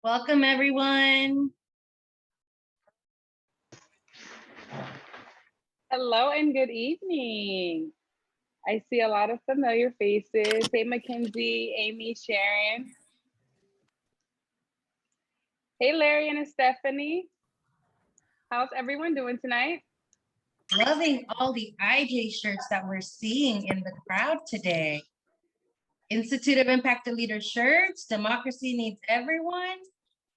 Welcome, everyone. Hello and good evening. I see a lot of familiar faces. Hey, Mackenzie, Amy, Sharon. Hey, Larry and Stephanie. How's everyone doing tonight? Loving all the IJ shirts that we're seeing in the crowd today. Institute of Impacted Leader shirts, democracy needs everyone.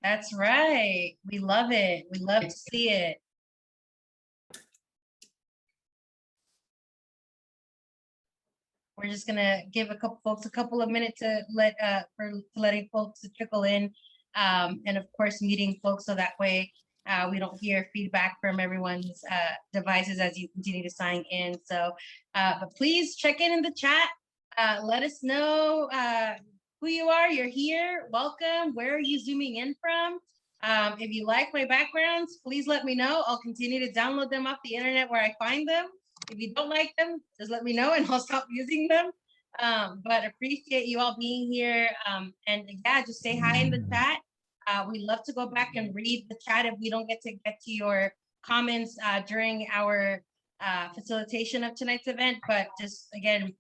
That's right. We love it. We love to see it. We're just gonna give a couple folks a couple of minutes to letting folks to trickle in, and of course muting folks so that way we don't hear feedback from everyone's devices as you continue to sign in. So, but please check in the chat. Let us know who you are. You're here. Welcome. Where are you zooming in from? If you like my backgrounds, please let me know. I'll continue to download them off the internet where I find them. If you don't like them, just let me know and I'll stop using them. But appreciate you all being here. And yeah, just say hi in the chat. We love to go back and read the chat if we don't get to your comments during our facilitation of tonight's event. But just again,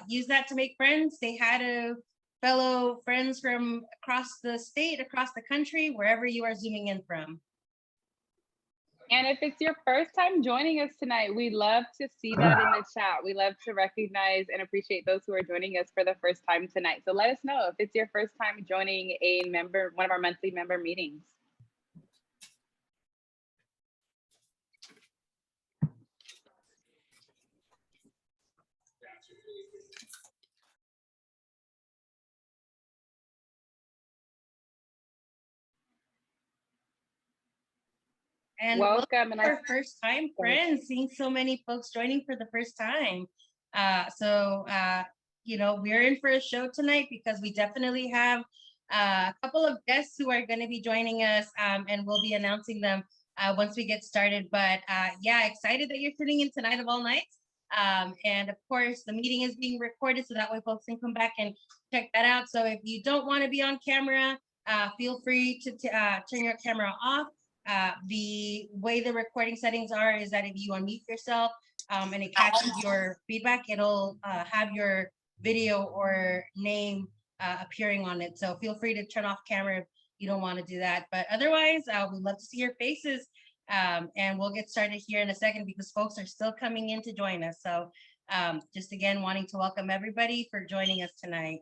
use that to make friends. Say hi to fellow friends from across the state, across the country, wherever you are zooming in from. And if it's your first time joining us tonight, we love to see that in the chat. We love to recognize and appreciate those who are joining us for the first time tonight. So let us know if it's your first time joining one of our monthly member meetings. And welcome our first time friends, seeing so many folks joining for the first time. You know, we're in for a show tonight because we definitely have a couple of guests who are going to be joining us, and we'll be announcing them once we get started. But yeah, excited that you're tuning in tonight of all nights. And of course, the meeting is being recorded so that way folks can come back and check that out. So if you don't want to be on camera, feel free to turn your camera off. The way the recording settings are is that if you unmute yourself and it catches your feedback, it'll have your video or name appearing on it. So feel free to turn off camera if you don't want to do that. But otherwise, we'd love to see your faces. And we'll get started here in a second because folks are still coming in to join us. So just again, wanting to welcome everybody for joining us tonight.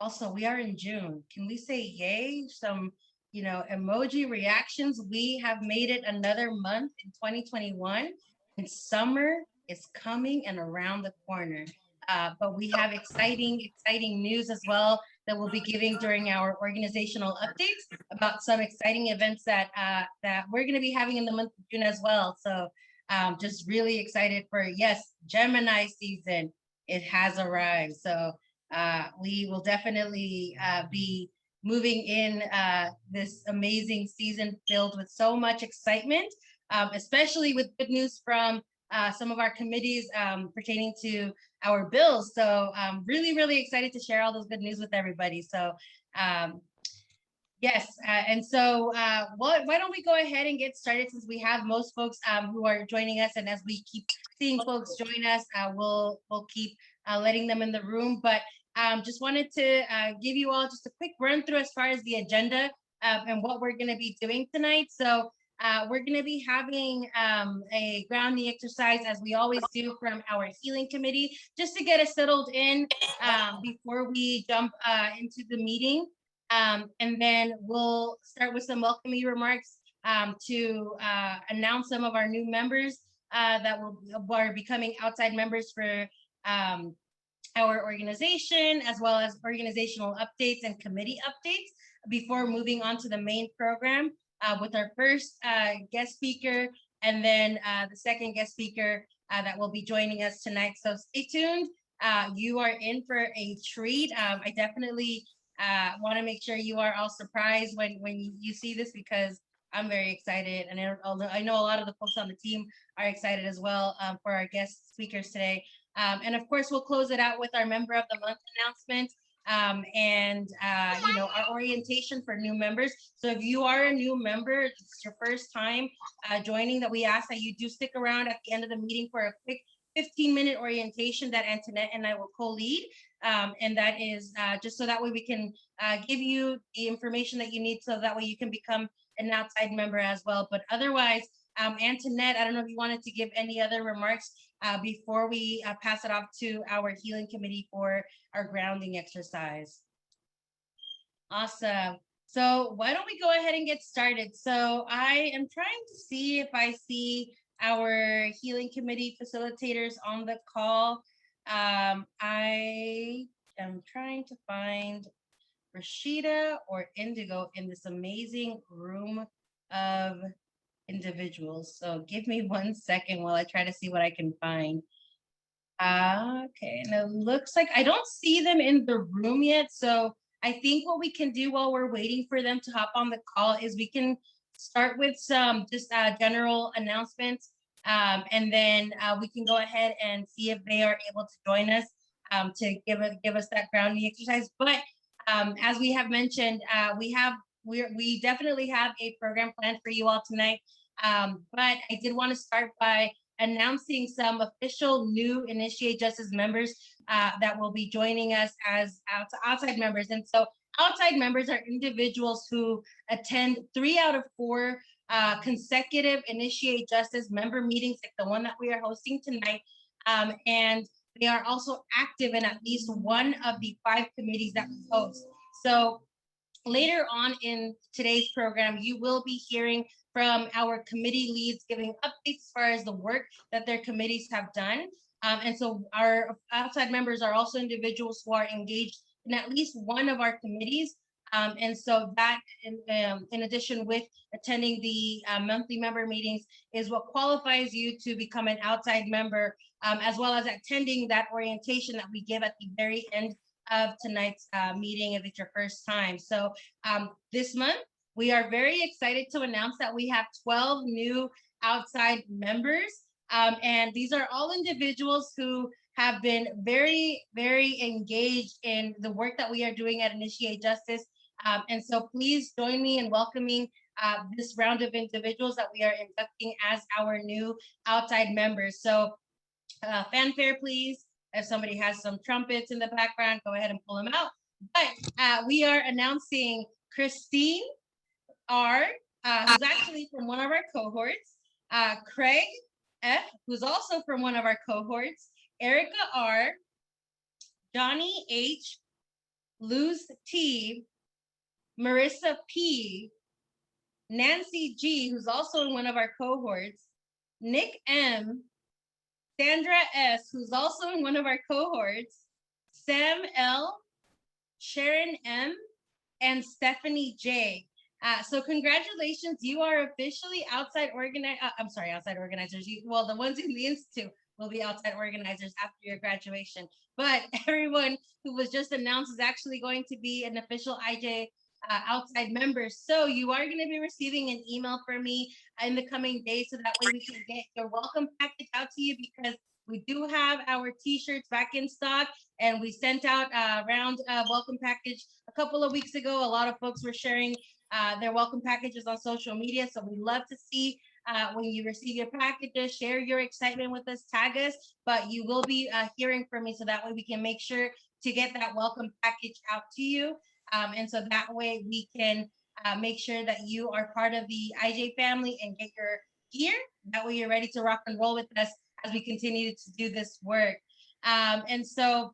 Also, we are in June. Can we say yay? Some, you know, emoji reactions. We have made it another month in 2021, and summer is coming and around the corner. But we have exciting news as well that we'll be giving during our organizational updates about some exciting events that we're going to be having in the month of June as well. So just really excited for, yes, Gemini season. It has arrived. So we will definitely be moving in this amazing season filled with so much excitement, especially with good news from some of our committees pertaining to our bills. So really excited to share all those good news with everybody. So yes, and so why don't we go ahead and get started since we have most folks who are joining us, and as we keep seeing folks join us, we'll keep letting them in the room. But just wanted to give you all just a quick run through as far as the agenda and what we're going to be doing tonight. So we're going to be having a grounding exercise, as we always do, from our healing committee, just to get us settled in before we jump into the meeting. And then we'll start with some welcoming remarks to announce some of our new members that are becoming outside members for our organization, as well as organizational updates and committee updates before moving on to the main program with our first guest speaker, and then the second guest speaker that will be joining us tonight. So stay tuned. You are in for a treat. I definitely want to make sure you are all surprised when you see this, because I'm very excited, and I know a lot of the folks on the team are excited as well for our guest speakers today. And of course, we'll close it out with our member of the month announcement. and our orientation for new members. So if you are a new member, it's your first time joining, that we ask that you do stick around at the end of the meeting for a quick 15-minute orientation that Antoinette and I will co-lead. And that is just so that way we can give you the information that you need, so that way you can become an outside member as well. But otherwise, Antoinette, I don't know if you wanted to give any other remarks before we pass it off to our healing committee for our grounding exercise. Awesome. So why don't we go ahead and get started? So I am trying to see if I see our healing committee facilitators on the call. I am trying to find Rashida or Indigo in this amazing room of individuals. So give me 1 second while I try to see what I can find. Okay, and it looks like I don't see them in the room yet. So I think what we can do while we're waiting for them to hop on the call is we can start with some just general announcements. And then we can go ahead and see if they are able to join us to give us that grounding exercise. But as we have mentioned, we definitely have a program planned for you all tonight. But I did want to start by announcing some official new Initiate Justice members that will be joining us as outside members. And so outside members are individuals who attend 3 out of 4 consecutive Initiate Justice member meetings, like the one that we are hosting tonight. And they are also active in at least one of the 5 committees that we host. So later on in today's program, you will be hearing from our committee leads giving updates as far as the work that their committees have done. And so our outside members are also individuals who are engaged in at least one of our committees. And so that, in addition with attending the monthly member meetings, is what qualifies you to become an outside member, as well as attending that orientation that we give at the very end of tonight's meeting if it's your first time. So this month, we are very excited to announce that we have 12 new outside members. And these are all individuals who have been very, very engaged in the work that we are doing at Initiate Justice. And so please join me in welcoming this round of individuals that we are inducting as our new outside members. So fanfare, please. If somebody has some trumpets in the background, go ahead and pull them out. But we are announcing Christine R., who's actually from one of our cohorts, Craig F., who's also from one of our cohorts, Erica R., Johnny H., Luz T., Marissa P., Nancy G., who's also in one of our cohorts, Nick M., Sandra S., who's also in one of our cohorts, Sam L., Sharon M., and Stephanie J. So congratulations, you are officially outside organizers. Well, the ones in the Institute will be outside organizers after your graduation. But everyone who was just announced is actually going to be an official IJ outside member. So you are going to be receiving an email from me in the coming days, so that way we can get your welcome package out to you, because we do have our t-shirts back in stock, and we sent out a round welcome package a couple of weeks ago. A lot of folks were sharing their welcome packages on social media. So we love to see when you receive your packages, share your excitement with us, tag us, but you will be hearing from me, so that way we can make sure to get that welcome package out to you. And so that way we can make sure that you are part of the IJ family and get your gear. That way you're ready to rock and roll with us as we continue to do this work. And so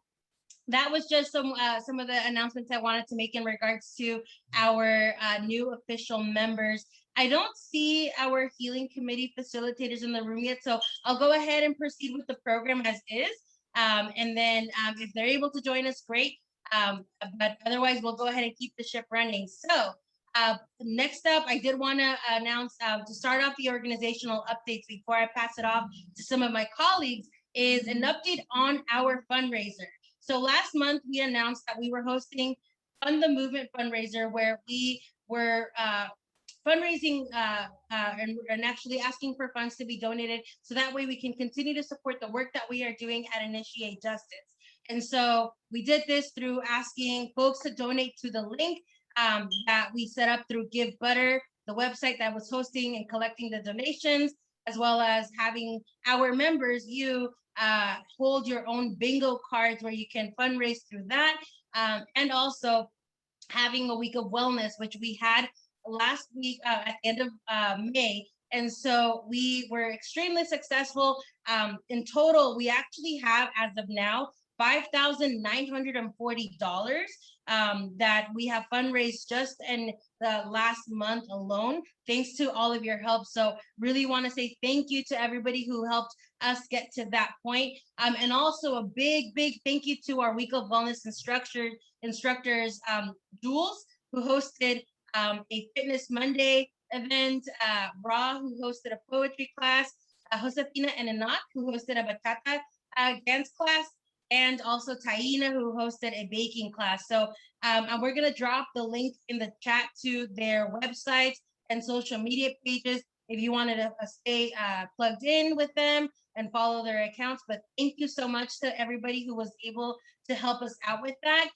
that was just some of the announcements I wanted to make in regards to our new official members. I don't see our healing committee facilitators in the room yet, so I'll go ahead and proceed with the program as is. And then if they're able to join us, great. But otherwise, we'll go ahead and keep the ship running. So next up, I did want to announce to start off the organizational updates before I pass it off to some of my colleagues, is an update on our fundraiser. So last month, we announced that we were hosting Fund the Movement fundraiser, where we were fundraising and actually asking for funds to be donated, so that way we can continue to support the work that we are doing at Initiate Justice. And so we did this through asking folks to donate to the link that we set up through Give Butter, the website that was hosting and collecting the donations, as well as having our members, you hold your own bingo cards where you can fundraise through that. And also having a week of wellness, which we had last week at the end of May. And so we were extremely successful. In total, we actually have, as of now, $5,940 that we have fundraised just in the last month alone, thanks to all of your help. So really want to say thank you to everybody who helped us get to that point. And also a big, big thank you to our Week of Wellness instructors, Jules, who hosted a Fitness Monday event, Ra, who hosted a poetry class, Josefina and Anat, who hosted a bachata dance class, and also Taina, who hosted a baking class. So and we're going to drop the link in the chat to their websites and social media pages if you wanted to stay plugged in with them and follow their accounts. But thank you so much to everybody who was able to help us out with that.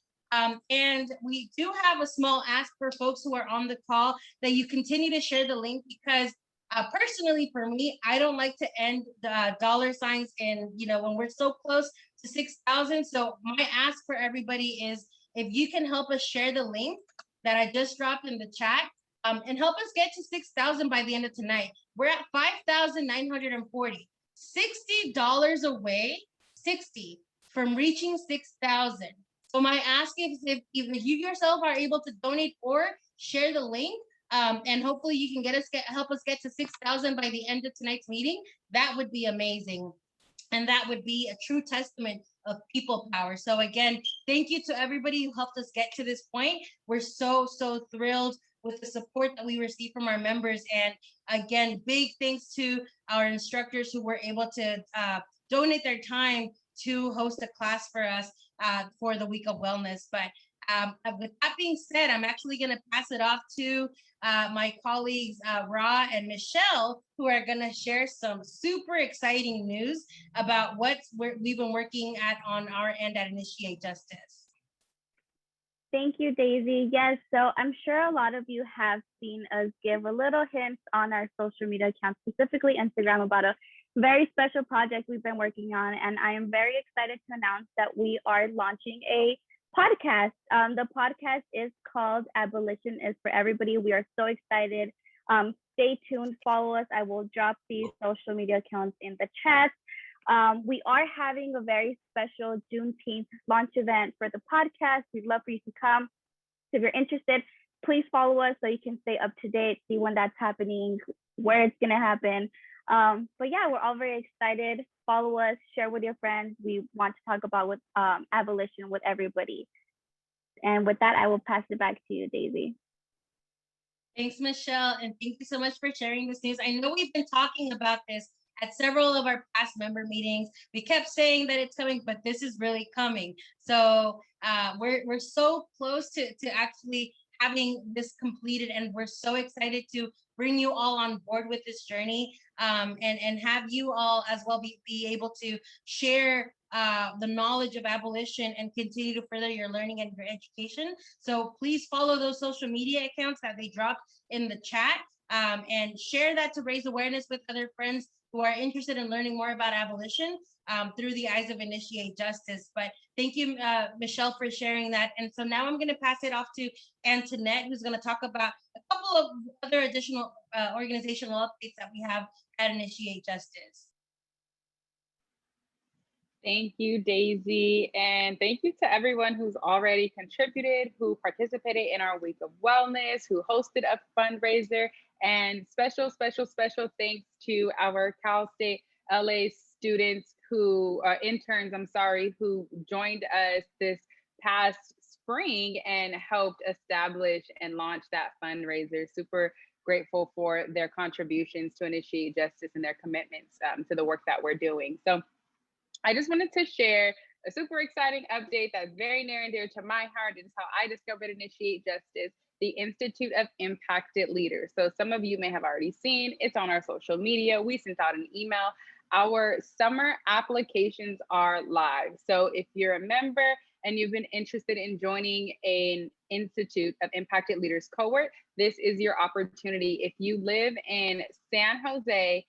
And we do have a small ask for folks who are on the call that you continue to share the link, because personally for me, I don't like to end the dollar signs in, when we're so close to 6,000. So my ask for everybody is, if you can help us share the link that I just dropped in the chat, and help us get to 6,000 by the end of tonight. We're at 5,940, $60 away, 60 from reaching 6,000. So my ask is, if you yourself are able to donate or share the link, and hopefully you can help us get to 6,000 by the end of tonight's meeting, that would be amazing. And that would be a true testament of people power. So again, thank you to everybody who helped us get to this point. We're so, so thrilled with the support that we receive from our members. And again, big thanks to our instructors who were able to donate their time to host a class for us for the Week of Wellness. But with that being said, I'm actually going to pass it off to my colleagues, Ra and Michelle, who are going to share some super exciting news about what we've been working at on our end at Initiate Justice. Thank you, Daisy. Yes, so I'm sure a lot of you have seen us give a little hints on our social media accounts, specifically Instagram, about a very special project we've been working on. And I am very excited to announce that we are launching a podcast. The podcast is called Abolition is for Everybody. We are so excited. Stay tuned, follow us. I will drop these social media accounts in the chat. We are having a very special Juneteenth launch event for the podcast. We'd love for you to come. So if you're interested, please follow us so you can stay up to date, see when that's happening, where it's gonna happen. But yeah, we're all very excited. Follow us, share with your friends. We want to talk about abolition with everybody. And with that, I will pass it back to you, Daisy. Thanks, Michelle. And thank you so much for sharing this news. I know we've been talking about this at several of our past member meetings. We kept saying that it's coming, but this is really coming. So we're so close to actually having this completed, and we're so excited to bring you all on board with this journey, and have you all as well be able to share the knowledge of abolition and continue to further your learning and your education. So please follow those social media accounts that they dropped in the chat, and share that to raise awareness with other friends who are interested in learning more about abolition through the eyes of Initiate Justice. But thank you, Michelle, for sharing that. And so now I'm going to pass it off to Antoinette, who's going to talk about a couple of other additional organizational updates that we have at Initiate Justice. Thank you, Daisy. And thank you to everyone who's already contributed, who participated in our Week of Wellness, who hosted a fundraiser. And special thanks to our Cal State LA students interns, who joined us this past spring and helped establish and launch that fundraiser. Super grateful for their contributions to Initiate Justice and their commitments to the work that we're doing. So I just wanted to share a super exciting update that's very near and dear to my heart. It's how I discovered Initiate Justice, the Institute of Impacted Leaders. So some of you may have already seen, it's on our social media. We sent out an email our summer applications are live. So if you're a member and you've been interested in joining an Institute of Impacted Leaders cohort, this is your opportunity. If you live in San Jose,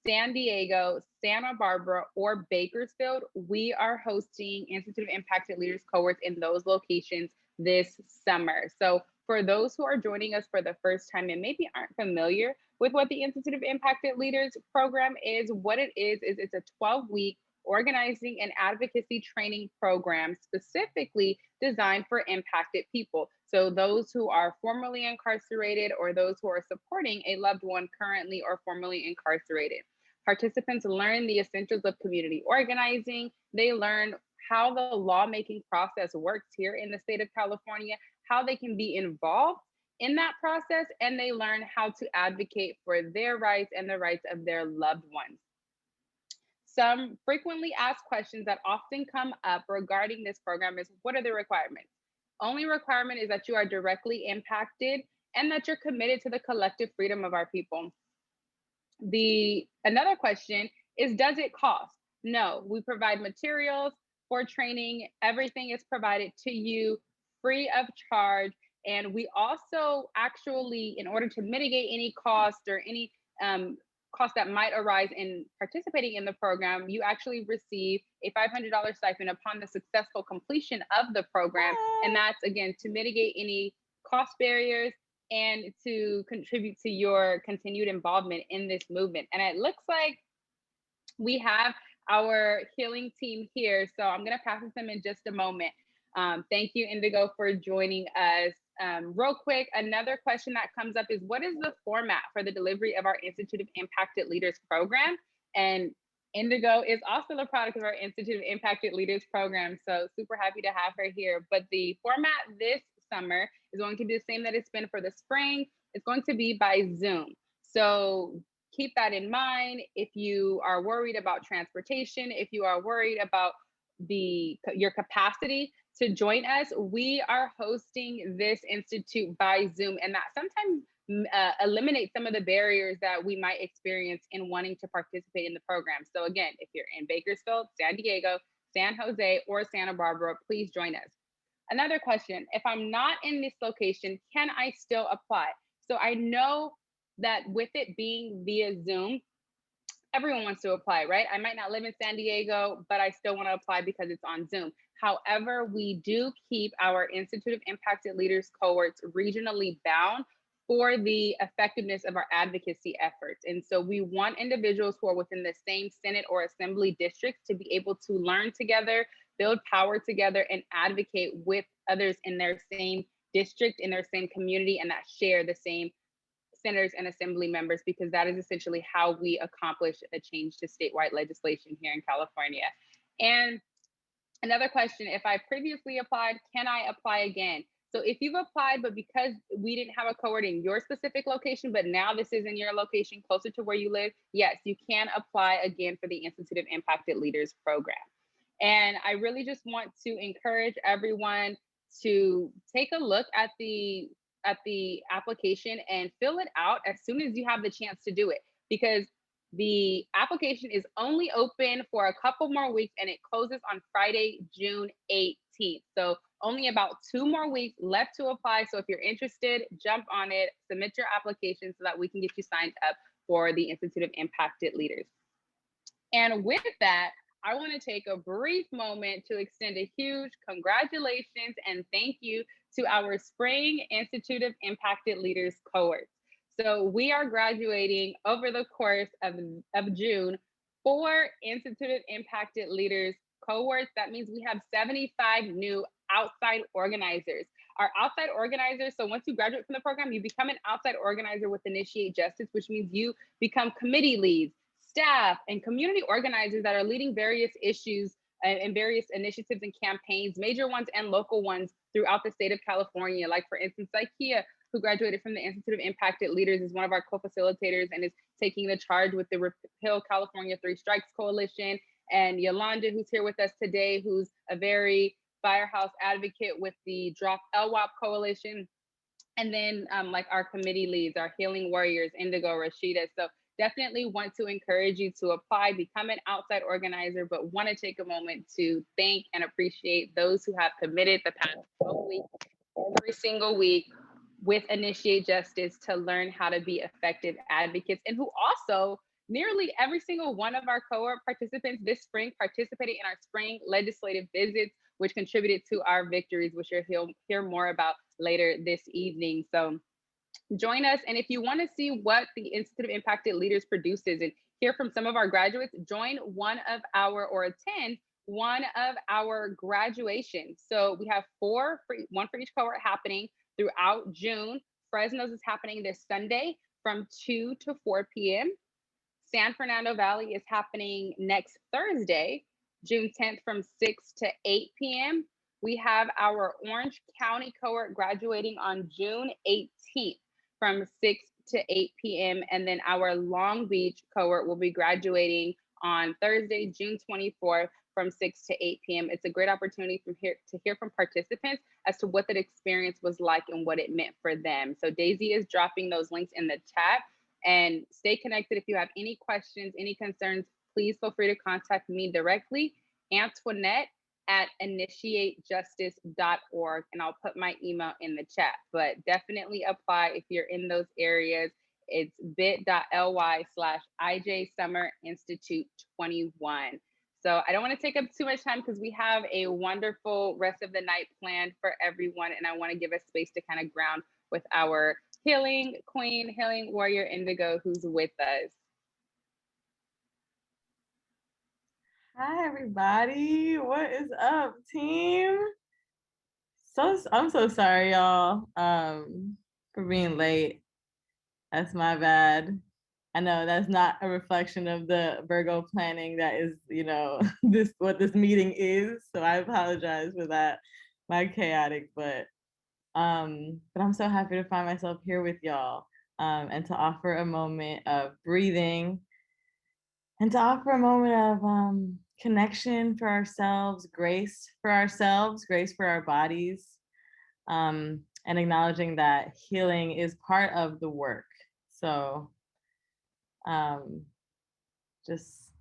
San Diego, Santa Barbara, or Bakersfield, we are hosting Institute of Impacted Leaders cohorts in those locations this summer. So for those who are joining us for the first time and maybe aren't familiar with what the Institute of Impacted Leaders program is, what it is it's a 12-week organizing and advocacy training program specifically designed for impacted people. So those who are formerly incarcerated or those who are supporting a loved one currently or formerly incarcerated. Participants learn the essentials of community organizing. They learn how the lawmaking process works here in the state of California, how they can be involved in that process, and they learn how to advocate for their rights and the rights of their loved ones. Some frequently asked questions that often come up regarding this program is, what are the requirements? Only requirement is that you are directly impacted and that you're committed to the collective freedom of our people. Another question is, does it cost? No, we provide materials for training. Everything is provided to you free of charge. And we also actually, in order to mitigate any cost or any cost that might arise in participating in the program, you actually receive a $500 stipend upon the successful completion of the program. And that's, again, to mitigate any cost barriers and to contribute to your continued involvement in this movement. And it looks like we have our healing team here. So I'm going to pass it to them in just a moment. Thank you, Indigo, for joining us. Real quick, another question that comes up is, what is the format for the delivery of our Institute of Impacted Leaders program? And Indigo is also the product of our Institute of Impacted Leaders program. So super happy to have her here. But the format this summer is going to be the same that it's been for the spring. It's going to be by Zoom. So keep that in mind. If you are worried about transportation, if you are worried about your capacity to join us, we are hosting this institute by Zoom, and that sometimes eliminates some of the barriers that we might experience in wanting to participate in the program. So again, if you're in Bakersfield, San Diego, San Jose, or Santa Barbara, please join us. Another question, if I'm not in this location, can I still apply? So I know that with it being via Zoom, everyone wants to apply, right? I might not live in San Diego, but I still want to apply because it's on Zoom. However, we do keep our Institute of Impacted Leaders cohorts regionally bound for the effectiveness of our advocacy efforts. And so we want individuals who are within the same Senate or Assembly districts to be able to learn together, build power together, and advocate with others in their same district, in their same community, and that share the same senators and assembly members, because that is essentially how we accomplish a change to statewide legislation here in California. And another question, if I previously applied, can I apply again? So if you've applied, but because we didn't have a cohort in your specific location, but now this is in your location closer to where you live, yes, you can apply again for the Institute of Impacted Leaders program. And I really just want to encourage everyone to take a look at the application and fill it out as soon as you have the chance to do it, because the application is only open for a couple more weeks and it closes on Friday, June 18th. So only about 2 more weeks left to apply. So if you're interested, jump on it, submit your application so that we can get you signed up for the Institute of Impacted Leaders. And with that, I want to take a brief moment to extend a huge congratulations and thank you to our Spring Institute of Impacted Leaders cohorts. So we are graduating over the course of June 4 Institute of Impacted Leaders cohorts. That means we have 75 new outside organizers. Our outside organizers, so once you graduate from the program, you become an outside organizer with Initiate Justice, which means you become committee leads, staff, and community organizers that are leading various issues and various initiatives and campaigns, major ones and local ones throughout the state of California. Like for instance, Ikea, who graduated from the Institute of Impacted Leaders, is one of our co-facilitators and is taking the charge with the Repeal California 3 Strikes Coalition. And Yolanda, who's here with us today, who's a very firehouse advocate with the Drop LWAP Coalition. And then like our committee leads, our healing warriors, Indigo, Rashida. So definitely want to encourage you to apply, become an outside organizer, but want to take a moment to thank and appreciate those who have committed the past 12 weeks, every single week with Initiate Justice to learn how to be effective advocates, and who also nearly every single one of our cohort participants this spring participated in our spring legislative visits, which contributed to our victories, which you'll hear more about later this evening. So join us. And if you want to see what the Institute of Impacted Leaders produces and hear from some of our graduates, join one of our graduations. So we have one for each cohort happening throughout June. Fresno's is happening this Sunday from 2 to 4 p.m. San Fernando Valley is happening next Thursday, June 10th from 6 to 8 p.m. We have our Orange County cohort graduating on June 18th from 6 to 8 p.m. And then our Long Beach cohort will be graduating on Thursday, June 24th from 6 to 8 p.m. It's a great opportunity to hear from participants as to what that experience was like and what it meant for them. So Daisy is dropping those links in the chat. And stay connected. If you have any questions, any concerns, please feel free to contact me directly, Antoinette at initiatejustice.org, and I'll put my email in the chat. But definitely apply if you're in those areas. It's bit.ly/IJ Summer Institute 21. So I don't want to take up too much time because we have a wonderful rest of the night planned for everyone, and I want to give us space to kind of ground with our healing queen, healing warrior Indigo, who's with us. Hi everybody, what is up, team? I'm so sorry, y'all, for being late. That's my bad. I know that's not a reflection of the Virgo planning that is, what this meeting is. So I apologize for that, my chaotic, but I'm so happy to find myself here with y'all, and to offer a moment of breathing and to offer a moment of connection for ourselves, grace for our bodies, and acknowledging that healing is part of the work. So just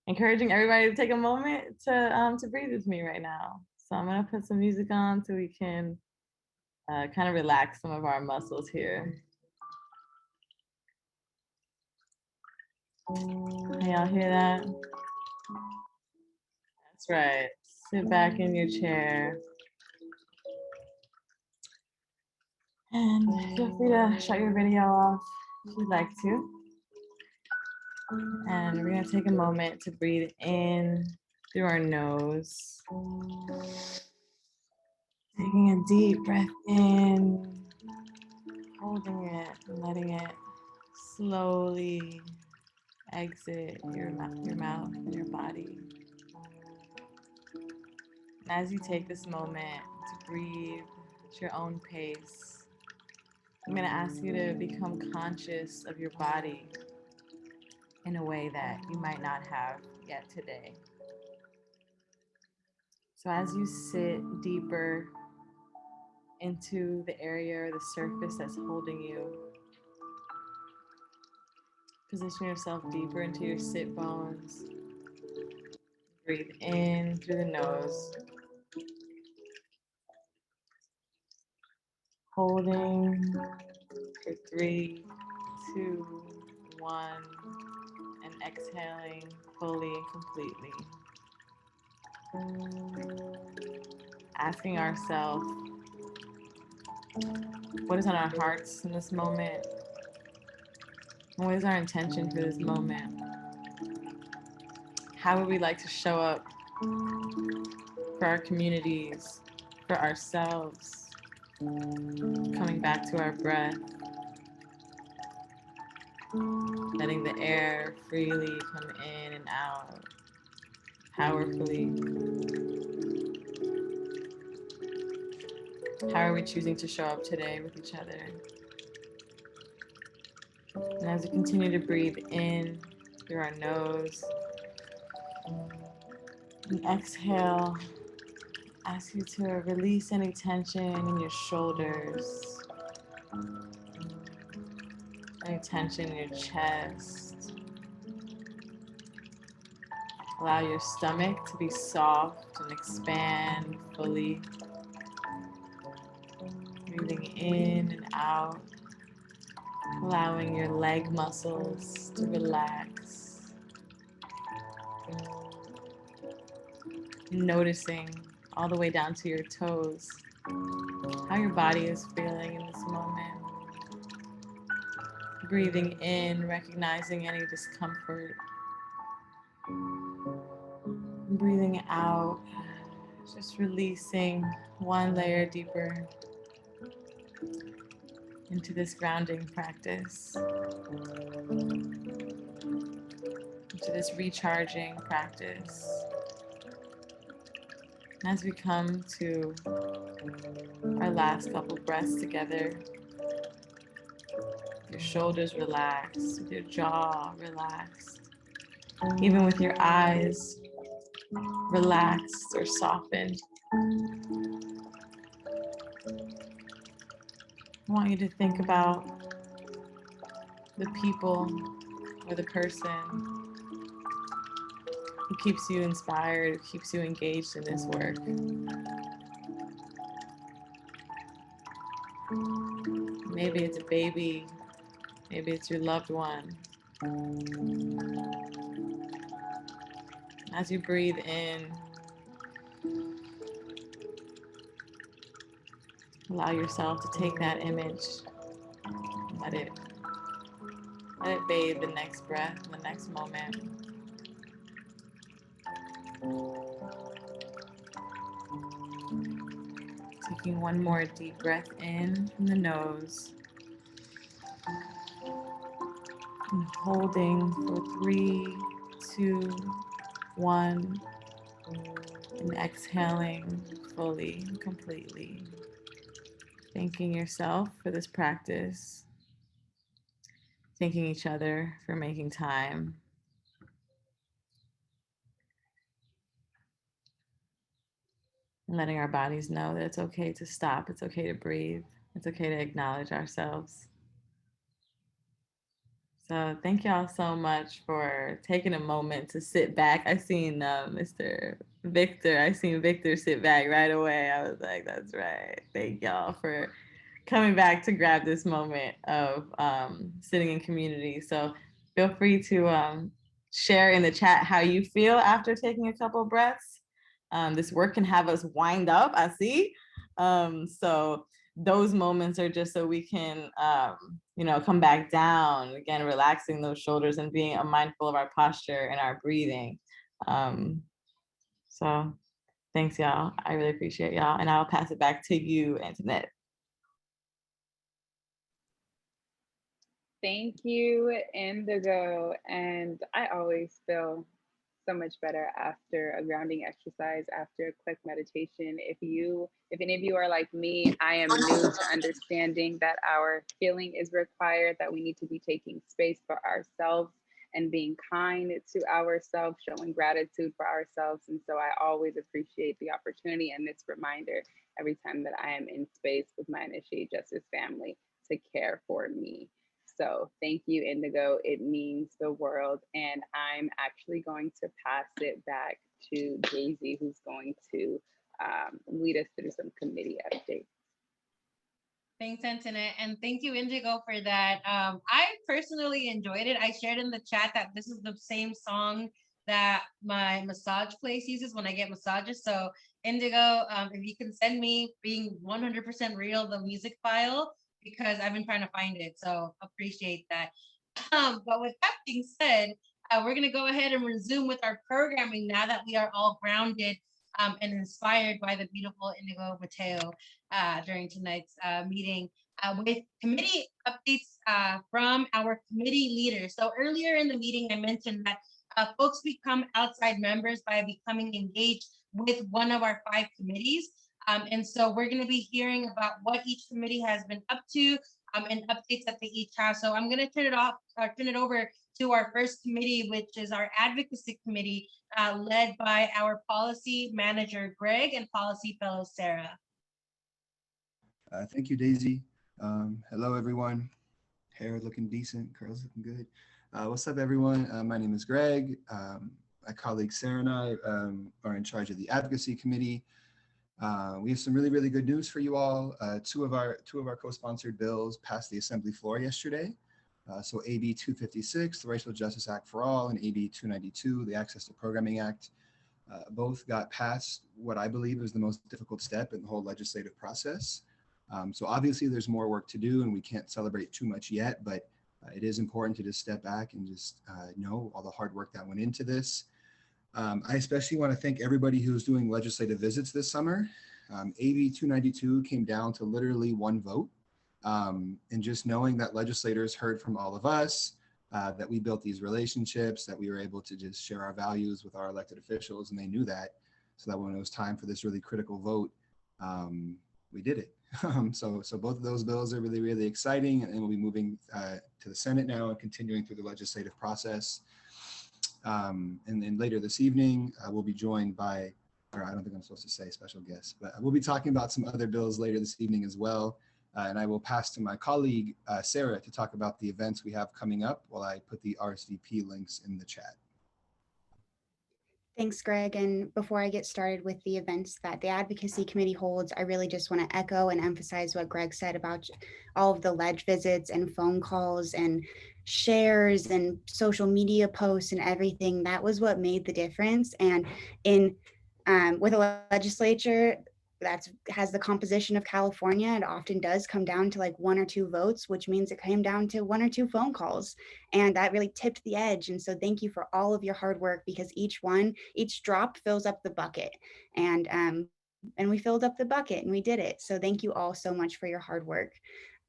encouraging everybody to take a moment to breathe with me right now. So I'm gonna put some music on so we can kind of relax some of our muscles here. Can y'all hear that? That's right. Sit back in your chair. And feel free to shut your video off if you'd like to. And we're gonna take a moment to breathe in through our nose. Taking a deep breath in, holding it, and letting it slowly exit your mouth and your body. And as you take this moment to breathe at your own pace, I'm going to ask you to become conscious of your body in a way that you might not have yet today. So as you sit deeper into the area or the surface that's holding you, position yourself deeper into your sit bones. Breathe in through the nose, holding for 3, 2, 1, and exhaling fully and completely. Asking ourselves, what is on our hearts in this moment? And what is our intention for this moment? How would we like to show up for our communities, for ourselves? Coming back to our breath, letting the air freely come in and out, powerfully. How are we choosing to show up today with each other? And as we continue to breathe in through our nose, and exhale, ask you to release any tension in your shoulders. Any tension in your chest. Allow your stomach to be soft and expand fully. Breathing in and out. Allowing your leg muscles to relax. Noticing all the way down to your toes how your body is feeling in this moment. Breathing in, recognizing any discomfort. Breathing out, just releasing one layer deeper into this grounding practice, into this recharging practice. As we come to our last couple breaths together, your shoulders relaxed, with your jaw relaxed, even with your eyes relaxed or softened. I want you to think about the people or the person who keeps you inspired, who keeps you engaged in this work. Maybe it's a baby, maybe it's your loved one. As you breathe in, allow yourself to take that image, let it bathe the next breath, the next moment. Taking one more deep breath in from the nose. And holding for 3, 2, 1. And exhaling fully and completely. Thanking yourself for this practice. Thanking each other for making time. And letting our bodies know that it's okay to stop, it's okay to breathe, it's okay to acknowledge ourselves. So thank y'all so much for taking a moment to sit back. I seen Mr. Victor, I seen Victor sit back right away. I was like, that's right. Thank y'all for coming back to grab this moment of sitting in community. So feel free to share in the chat how you feel after taking a couple breaths. This work can have us wind up, I see. So those moments are just so we can, come back down, again, relaxing those shoulders and being mindful of our posture and our breathing. So thanks, y'all. I really appreciate y'all. And I'll pass it back to you, Antoinette. Thank you, Indigo. And I always feel so much better after a grounding exercise, after a quick meditation. If any of you are like me, I am new to understanding that our healing is required, that we need to be taking space for ourselves and being kind to ourselves, showing gratitude for ourselves. And so I always appreciate the opportunity and this reminder every time that I am in space with my Initiate Justice family to care for me. So thank you, Indigo. It means the world. And I'm actually going to pass it back to Daisy, who's going to lead us through some committee updates. Thanks, Antoinette. And thank you, Indigo, for that. I personally enjoyed it. I shared in the chat that this is the same song that my massage place uses when I get massages. So Indigo, if you can send me, being 100% real, the music file, because I've been trying to find it. So appreciate that. But with that being said, we're going to go ahead and resume with our programming now that we are all grounded and inspired by the beautiful Indigo Mateo during tonight's meeting with committee updates from our committee leaders. So earlier in the meeting, I mentioned that folks become outside members by becoming engaged with one of our 5 committees. And so we're going to be hearing about what each committee has been up to and updates that they each have. So I'm going to turn it over to our first committee, which is our advocacy committee, led by our policy manager, Greg, and policy fellow, Sarah. Thank you, Daisy. Hello, everyone. Hair looking decent, curls looking good. What's up, everyone? My name is Greg. My colleague Sarah and I are in charge of the advocacy committee. We have some really, really good news for you all. Two of our co-sponsored bills passed the assembly floor yesterday. So AB 256, the Racial Justice Act for All, and AB 292, the Access to Programming Act, both got past what I believe is the most difficult step in the whole legislative process. So obviously there's more work to do and we can't celebrate too much yet, but it is important to just step back and just know all the hard work that went into this. I especially want to thank everybody who's doing legislative visits this summer. AB 292 came down to literally one vote. And just knowing that legislators heard from all of us, that we built these relationships, that we were able to just share our values with our elected officials, and they knew that, so that when it was time for this really critical vote, we did it. So both of those bills are really, really exciting, and we'll be moving to the Senate now and continuing through the legislative process. And then later this evening, we'll be joined by, or I don't think I'm supposed to say special guests, but we'll be talking about some other bills later this evening as well. And I will pass to my colleague, Sarah, to talk about the events we have coming up while I put the RSVP links in the chat. Thanks, Greg. And before I get started with the events that the Advocacy Committee holds, I really just want to echo and emphasize what Greg said about all of the ledge visits and phone calls and shares and social media posts and everything. That was what made the difference. And with a legislature that has the composition of California, it often does come down to like 1 or 2 votes, which means it came down to 1 or 2 phone calls. And that really tipped the edge. And so thank you for all of your hard work, because each drop fills up the bucket. And we filled up the bucket and we did it. So thank you all so much for your hard work.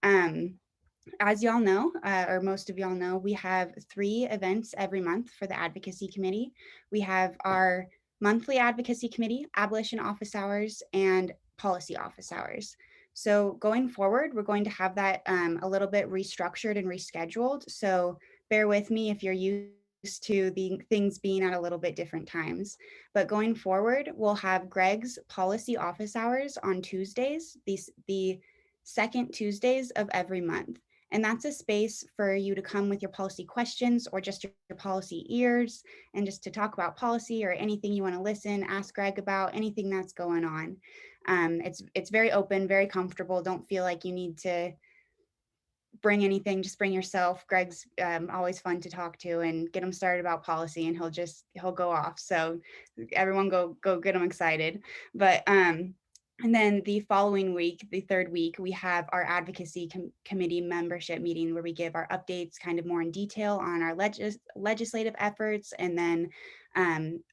As y'all know, or most of y'all know, we have 3 events every month for the Advocacy Committee. We have our monthly advocacy committee, abolition office hours, and policy office hours. So going forward, we're going to have that a little bit restructured and rescheduled. So bear with me if you're used to the things being at a little bit different times. But going forward, we'll have Greg's policy office hours on Tuesdays, the second Tuesdays of every month. And that's a space for you to come with your policy questions or just your policy ears, and just to talk about policy or anything you want to listen, ask Greg about, anything that's going on. It's very open, very comfortable. Don't feel like you need to bring anything, just bring yourself. Greg's always fun to talk to, and get him started about policy and he'll go off. So everyone go get him excited. But and then the following week, the third week, we have our advocacy committee membership meeting, where we give our updates kind of more in detail on our legislative efforts, and then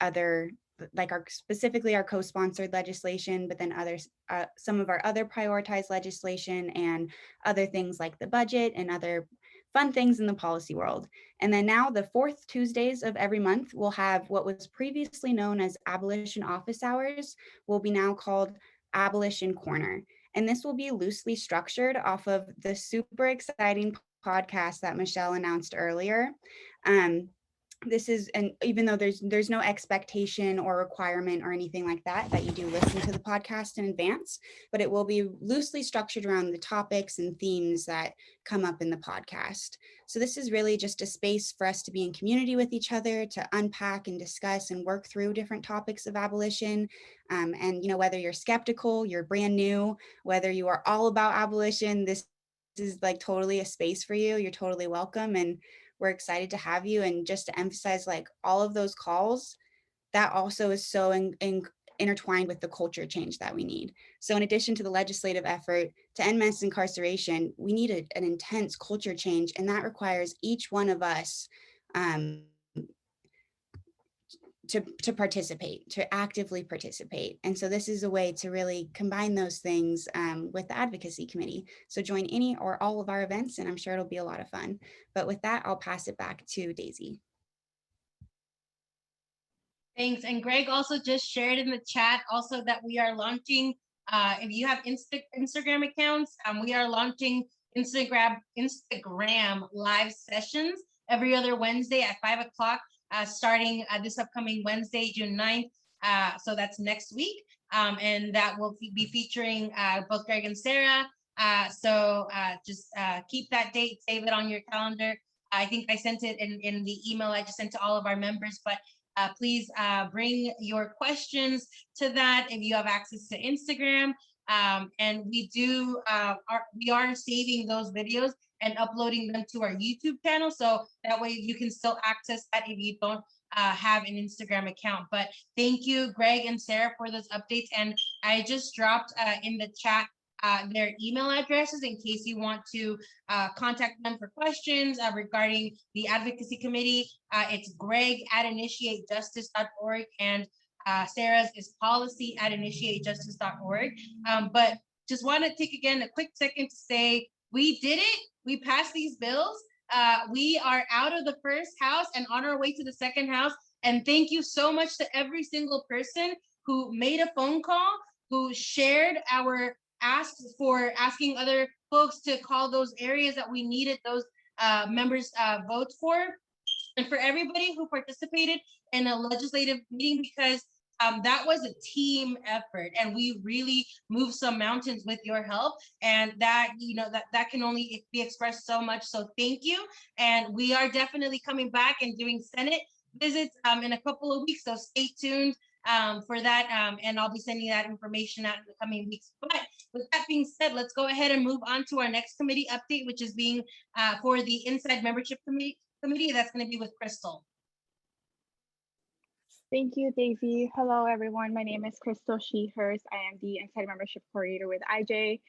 other, like specifically our co-sponsored legislation, but then some of our other prioritized legislation and other things like the budget and other fun things in the policy world. And then now the 4th Tuesdays of every month, we'll have what was previously known as abolition office hours, will be now called Abolition Corner. And this will be loosely structured off of the super exciting podcast that Michelle announced earlier. This is, and even though there's no expectation or requirement or anything like that you do listen to the podcast in advance, but it will be loosely structured around the topics and themes that come up in the podcast. So this is really just a space for us to be in community with each other, to unpack and discuss and work through different topics of abolition. And whether you're skeptical, you're brand new, whether you are all about abolition, this is like totally a space for you. You're totally welcome. And we're excited to have you. And just to emphasize, like, all of those calls, that also is so intertwined with the culture change that we need. So in addition to the legislative effort to end mass incarceration, we need an intense culture change, and that requires each one of us to participate, to actively participate. And so this is a way to really combine those things with the advocacy committee. So join any or all of our events, and I'm sure it'll be a lot of fun. But with that, I'll pass it back to Daisy. Thanks. And Greg also just shared in the chat also that we are launching, if you have Instagram accounts, we are launching Instagram live sessions every other Wednesday at 5 o'clock. Starting this upcoming Wednesday, June 9th. So that's next week. And that will be featuring both Greg and Sarah, Just keep that date, save it on your calendar. I think I sent it in the email I just sent to all of our members, but please bring your questions to that if you have access to Instagram. And we are saving those videos and uploading them to our YouTube channel. So that way you can still access that if you don't have an Instagram account. But thank you, Greg and Sarah, for those updates. And I just dropped in the chat their email addresses in case you want to contact them for questions regarding the advocacy committee. It's greg@initiatejustice.org and Sarah's is policy@initiatejustice.org. But just want to take again a quick second to say we did it. We passed these bills. We are out of the first house and on our way to the second house. And thank you so much to every single person who made a phone call, who shared our asks for asking other folks to call those areas that we needed those members' votes for, and for everybody who participated in a legislative meeting, because that was a team effort and we really moved some mountains with your help, and that that can only be expressed so much. So thank you, and we are definitely coming back and doing Senate visits in a couple of weeks, so stay tuned for that, and I'll be sending that information out in the coming weeks. But with that being said, let's go ahead and move on to our next committee update, which is being for the Inside Membership Committee. That's going to be with Crystal. Thank you, Daisy. Hello, everyone. My name is Crystal Sheehurst. I am the Inside Membership Coordinator with IJ.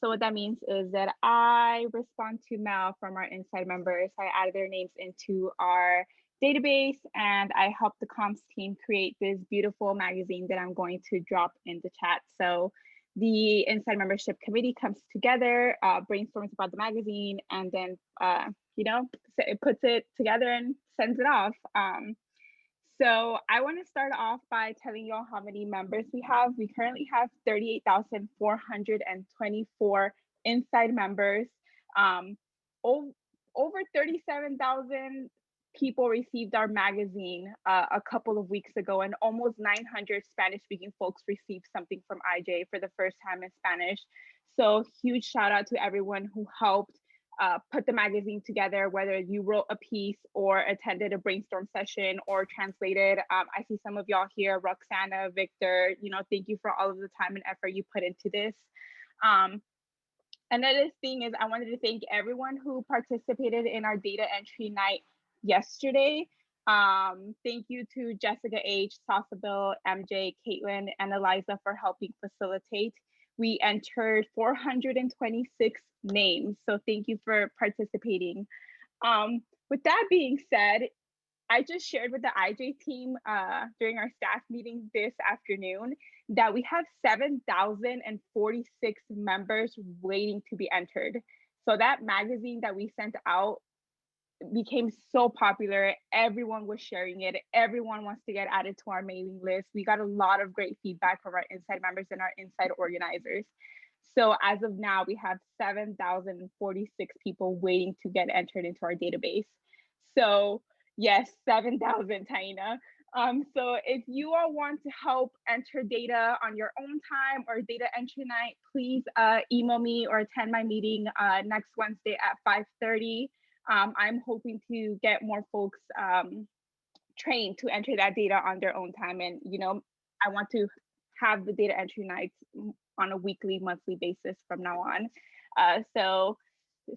So what that means is that I respond to mail from our Inside members. I add their names into our database, and I help the comms team create this beautiful magazine that I'm going to drop in the chat. So the Inside Membership Committee comes together, brainstorms about the magazine, and then it puts it together and sends it off. So I want to start off by telling y'all how many members we have. We currently have 38,424 Inside members. Over 37,000 people received our magazine a couple of weeks ago, and almost 900 Spanish-speaking folks received something from IJ for the first time in Spanish. So huge shout out to everyone who helped put the magazine together, whether you wrote a piece or attended a brainstorm session or translated. I see some of y'all here, Roxana, Victor, thank you for all of the time and effort you put into this. Another thing is I wanted to thank everyone who participated in our data entry night yesterday. Thank you to Jessica H, Sasabil, MJ, Caitlin, and Eliza for helping facilitate. We entered 426 names, so thank you for participating. With that being said, I just shared with the IJ team during our staff meeting this afternoon that we have 7,046 members waiting to be entered. So that magazine that we sent out became so popular. Everyone was sharing it. Everyone wants to get added to our mailing list. We got a lot of great feedback from our Inside members and our Inside organizers. So as of now, we have 7,046 people waiting to get entered into our database. So yes, 7,000, Taina. So if you all want to help enter data on your own time or data entry night, please email me or attend my meeting next Wednesday at 5:30. I'm hoping to get more folks trained to enter that data on their own time. And, I want to have the data entry nights on a weekly, monthly basis from now on. So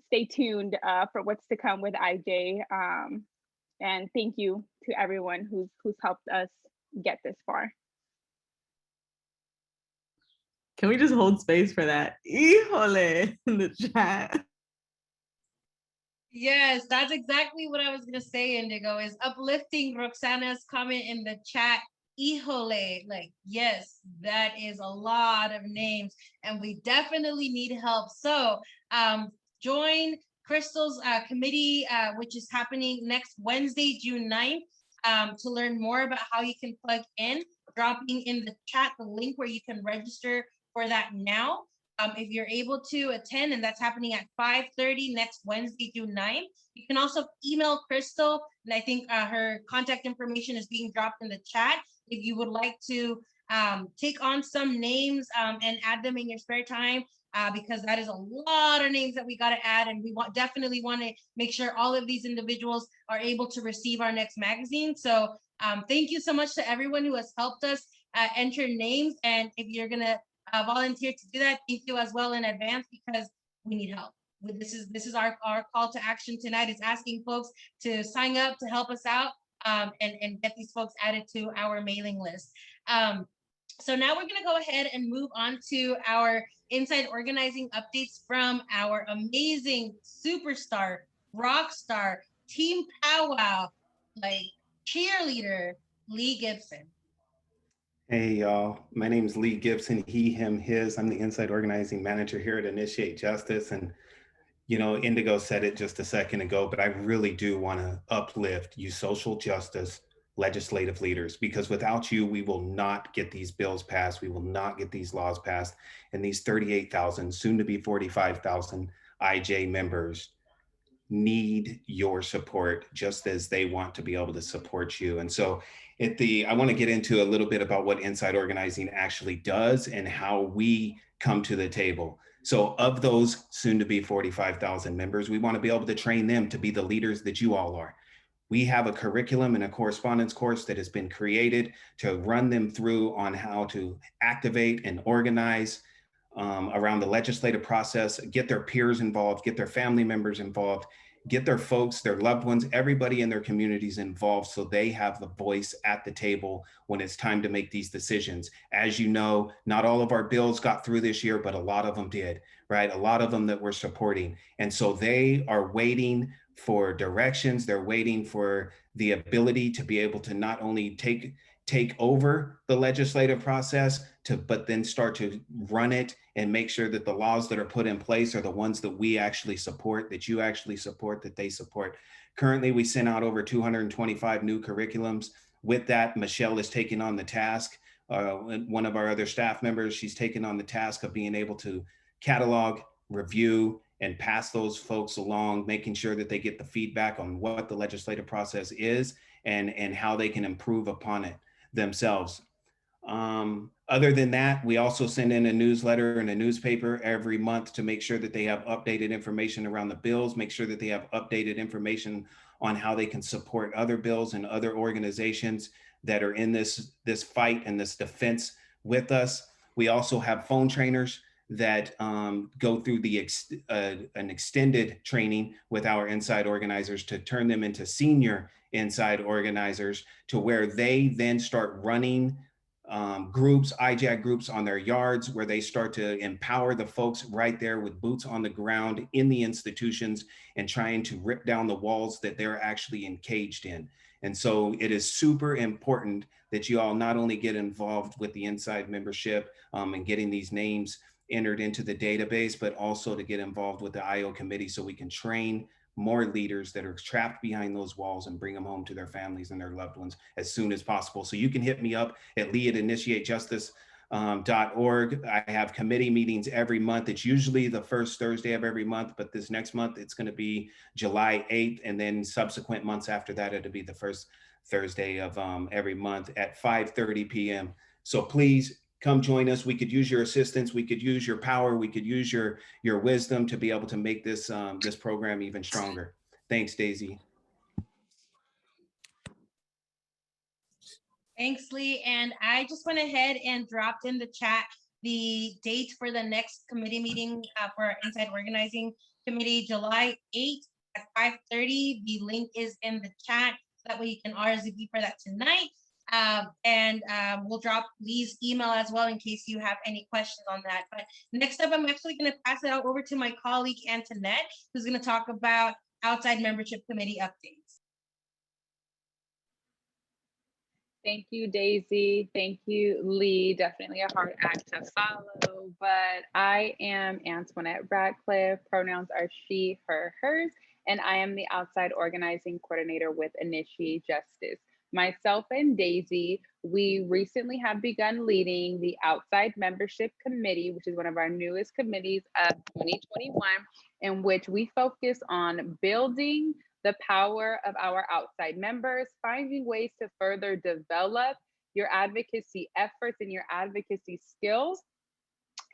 stay tuned for what's to come with IJ. And thank you to everyone who's helped us get this far. Can we just hold space for that? Híjole, in the chat. Yes, that's exactly what I was going to say, Indigo, is uplifting Roxana's comment in the chat. Híjole, yes, that is a lot of names and we definitely need help. So join Crystal's committee, which is happening next Wednesday, June 9th, to learn more about how you can plug in, dropping in the chat the link where you can register for that now. If you're able to attend, and that's happening at 5:30 next Wednesday, June 9th. You can also email Crystal, and I think her contact information is being dropped in the chat. If you would like to take on some names and add them in your spare time, because that is a lot of names that we got to add, and we definitely want to make sure all of these individuals are able to receive our next magazine. So thank you so much to everyone who has helped us enter names, and if you're gonna volunteer to do that, thank you as well in advance, because we need help. This is our call to action tonight, is asking folks to sign up to help us out, and get these folks added to our mailing list. So now we're going to go ahead and move on to our inside organizing updates from our amazing superstar, rock star, team powwow, like cheerleader, Lee Gibson. Hey y'all, my name is Lee Gibson, he, him, his. I'm the inside organizing manager here at Initiate Justice. And you know, Indigo said it just a second ago, but I really do want to uplift you social justice legislative leaders, because without you, we will not get these bills passed. We will not get these laws passed. And these 38,000, soon to be 45,000 IJ members need your support just as they want to be able to support you. And so I want to get into a little bit about what inside organizing actually does and how we come to the table. So of those soon to be 45,000 members, we want to be able to train them to be the leaders that you all are. We have a curriculum and a correspondence course that has been created to run them through on how to activate and organize around the legislative process, get their peers involved, get their family members involved, get their folks, their loved ones, everybody in their communities involved, so they have the voice at the table when it's time to make these decisions. As you know, not all of our bills got through this year, but a lot of them did, right? A lot of them that we're supporting. And so they are waiting for directions. They're waiting for the ability to be able to not only take over the legislative process, but then start to run it and make sure that the laws that are put in place are the ones that we actually support, that you actually support, that they support. Currently, we sent out over 225 new curriculums. With that, Michelle is taking on the task. One of our other staff members, she's taken on the task of being able to catalog, review, and pass those folks along, making sure that they get the feedback on what the legislative process is and how they can improve upon it themselves. Other than that, we also send in a newsletter and a newspaper every month to make sure that they have updated information around the bills, make sure that they have updated information on how they can support other bills and other organizations that are in this fight and this defense with us. We also have phone trainers that go through an extended training with our inside organizers to turn them into senior inside organizers, to where they then start running groups, IJAG groups on their yards, where they start to empower the folks right there with boots on the ground in the institutions and trying to rip down the walls that they're actually encaged in. And so it is super important that you all not only get involved with the inside membership and getting these names entered into the database, but also to get involved with the IO committee so we can train more leaders that are trapped behind those walls and bring them home to their families and their loved ones as soon as possible. So you can hit me up at lee@initiatejustice.org. I have committee meetings every month. It's usually the first Thursday of every month, but this next month it's going to be July 8th. And then subsequent months after that, it'll be the first Thursday of every month at 5:30 p.m. So please come join us. We could use your assistance. We could use your power. We could use your wisdom to be able to make this this program even stronger. Thanks, Daisy. Thanks, Lee. And I just went ahead and dropped in the chat the date for the next committee meeting for our Inside Organizing Committee, July 8th at 5:30. The link is in the chat. That way you can RSVP for that tonight. We'll drop Lee's email as well in case you have any questions on that. But next up, I'm actually going to pass it out over to my colleague, Antoinette, who's going to talk about outside membership committee updates. Thank you, Daisy. Thank you, Lee. Definitely a hard act to follow, but I am Antoinette Radcliffe. Pronouns are she, her, hers, and I am the outside organizing coordinator with Initiate Justice. Myself and Daisy, we recently have begun leading the Outside Membership Committee, which is one of our newest committees of 2021, in which we focus on building the power of our outside members, finding ways to further develop your advocacy efforts and your advocacy skills,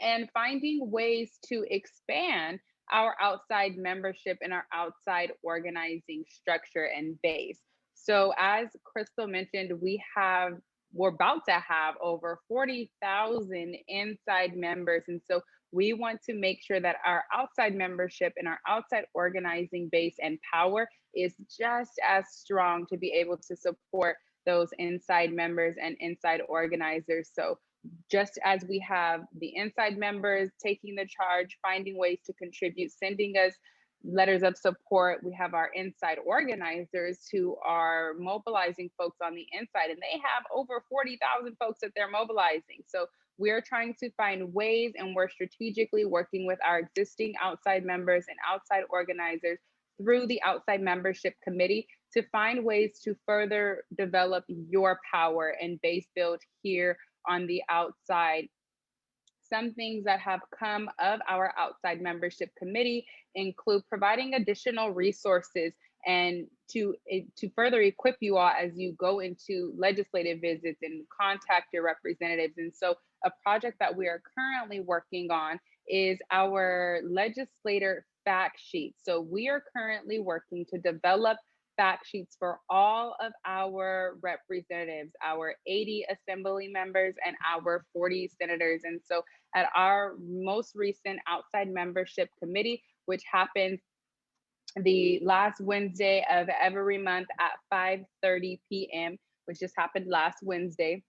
and finding ways to expand our outside membership and our outside organizing structure and base. So as Crystal mentioned, we're about to have over 40,000 inside members. And so we want to make sure that our outside membership and our outside organizing base and power is just as strong to be able to support those inside members and inside organizers. So just as we have the inside members taking the charge, finding ways to contribute, sending us letters of support, we have our inside organizers who are mobilizing folks on the inside, and they have over 40,000 folks that they're mobilizing. So we're trying to find ways, and we're strategically working with our existing outside members and outside organizers through the outside membership committee to find ways to further develop your power and base build here on the outside. Some things that have come of our outside membership committee include providing additional resources and to further equip you all as you go into legislative visits and contact your representatives. And so a project that we are currently working on is our legislator fact sheet. So we are currently working to develop fact sheets for all of our representatives, our 80 assembly members and our 40 senators. And so at our most recent outside membership committee, which happens the last Wednesday of every month at 5:30 p.m., which just happened last Wednesday,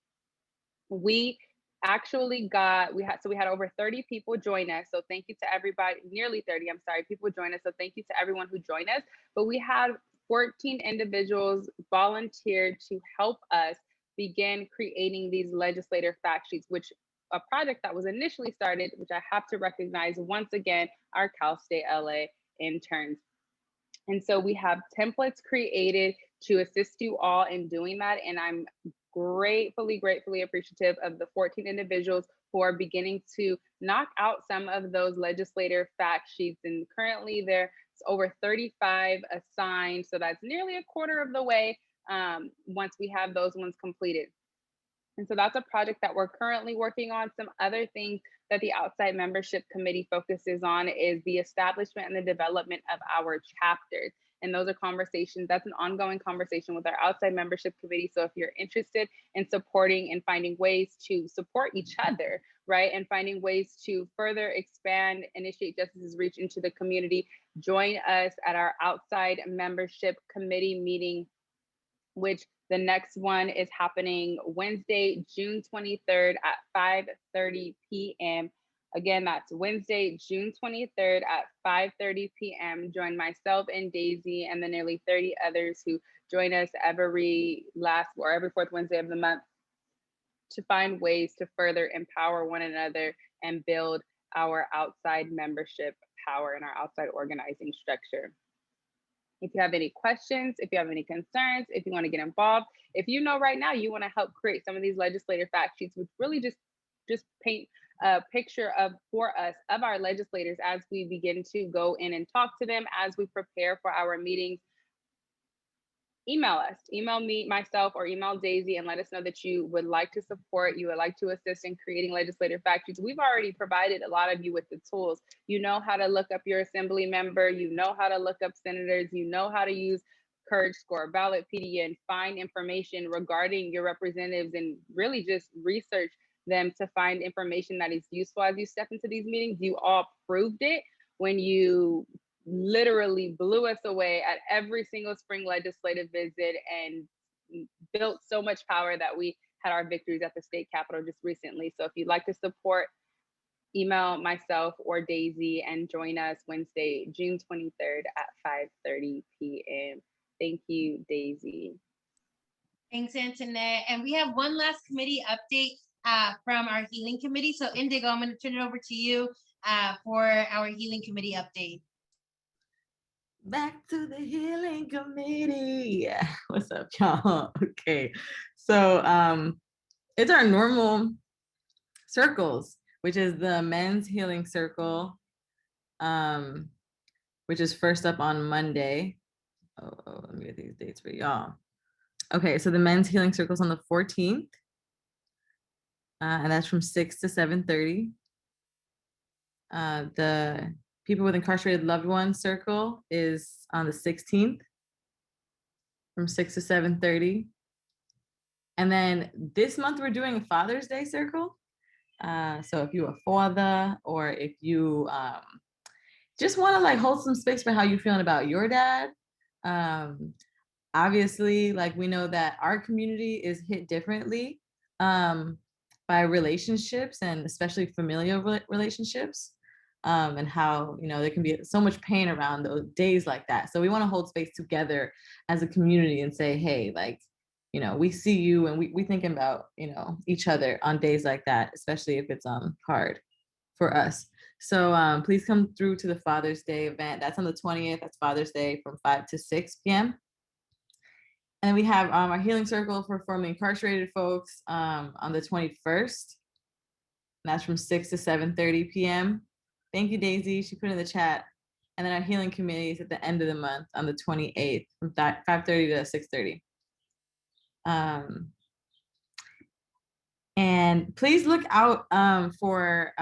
we actually we had over 30 people join us. So thank you to everybody, nearly 30, I'm sorry, people join us. So thank you to everyone who joined us. But we had 14 individuals volunteered to help us begin creating these legislator fact sheets, which a project that was initially started, which I have to recognize once again, our Cal State LA interns. And so we have templates created to assist you all in doing that. And I'm gratefully appreciative of the 14 individuals who are beginning to knock out some of those legislator fact sheets. And currently there's over 35 assigned. So that's nearly a quarter of the way once we have those ones completed. And so that's a project that we're currently working on. Some other things that the outside membership committee focuses on is the establishment and the development of our chapters. And those are conversations, that's an ongoing conversation with our outside membership committee. So if you're interested in supporting and finding ways to support each other, right, and finding ways to further expand Initiate Justice's reach into the community, join us at our outside membership committee meeting, which the next one is happening Wednesday, June 23rd at 5:30 p.m. Again, that's Wednesday, June 23rd at 5:30 p.m. Join myself and Daisy and the nearly 30 others who join us every fourth Wednesday of the month to find ways to further empower one another and build our outside membership power and our outside organizing structure. If you have any questions, if you have any concerns, if you want to get involved, if you know right now you want to help create some of these legislative fact sheets, which really just paint a picture for us of our legislators as we begin to go in and talk to them, as we prepare for our meetings, email us, email me, myself, or email Daisy and let us know that you would like to support, you would like to assist in creating legislative fact sheets. We've already provided a lot of you with the tools. You know how to look up your assembly member, you know how to look up senators, you know how to use Courage Score, Ballotpedia, and find information regarding your representatives and really just research them to find information that is useful as you step into these meetings. You all proved it when you literally blew us away at every single spring legislative visit and built so much power that we had our victories at the state capitol just recently. So if you'd like to support, email myself or Daisy and join us Wednesday, June 23rd at 5:30 p.m. Thank you, Daisy. Thanks, Antoinette. And we have one last committee update from our healing committee. So Indigo, I'm going to turn it over to you for our healing committee update. Back to the healing committee. What's up, y'all? Okay, so it's our normal circles, which is the men's healing circle, which is first up on Monday. Oh, let me get these dates for y'all. Okay, so the men's healing circle's on the 14th, and that's from 6 to 7:30. The people with incarcerated loved ones circle is on the 16th from 6 to 7:30. And then this month we're doing a Father's Day circle. So if you're a father, or if you just want to like hold some space for how you're feeling about your dad. Obviously, like we know that our community is hit differently by relationships, and especially familial relationships, and how, you know, there can be so much pain around those days like that. So we want to hold space together as a community and say, hey, like, you know, we see you, and we thinking about, you know, each other on days like that, especially if it's hard for us. So please come through to the Father's Day event. That's on the 20th. That's Father's Day from 5 to 6 p.m. And we have our healing circle for formerly incarcerated folks on the 21st. And that's from 6 to 7:30 p.m. Thank you, Daisy. She put in the chat. And then our healing committee is at the end of the month on the 28th from 5:30 to 6:30. And please look out for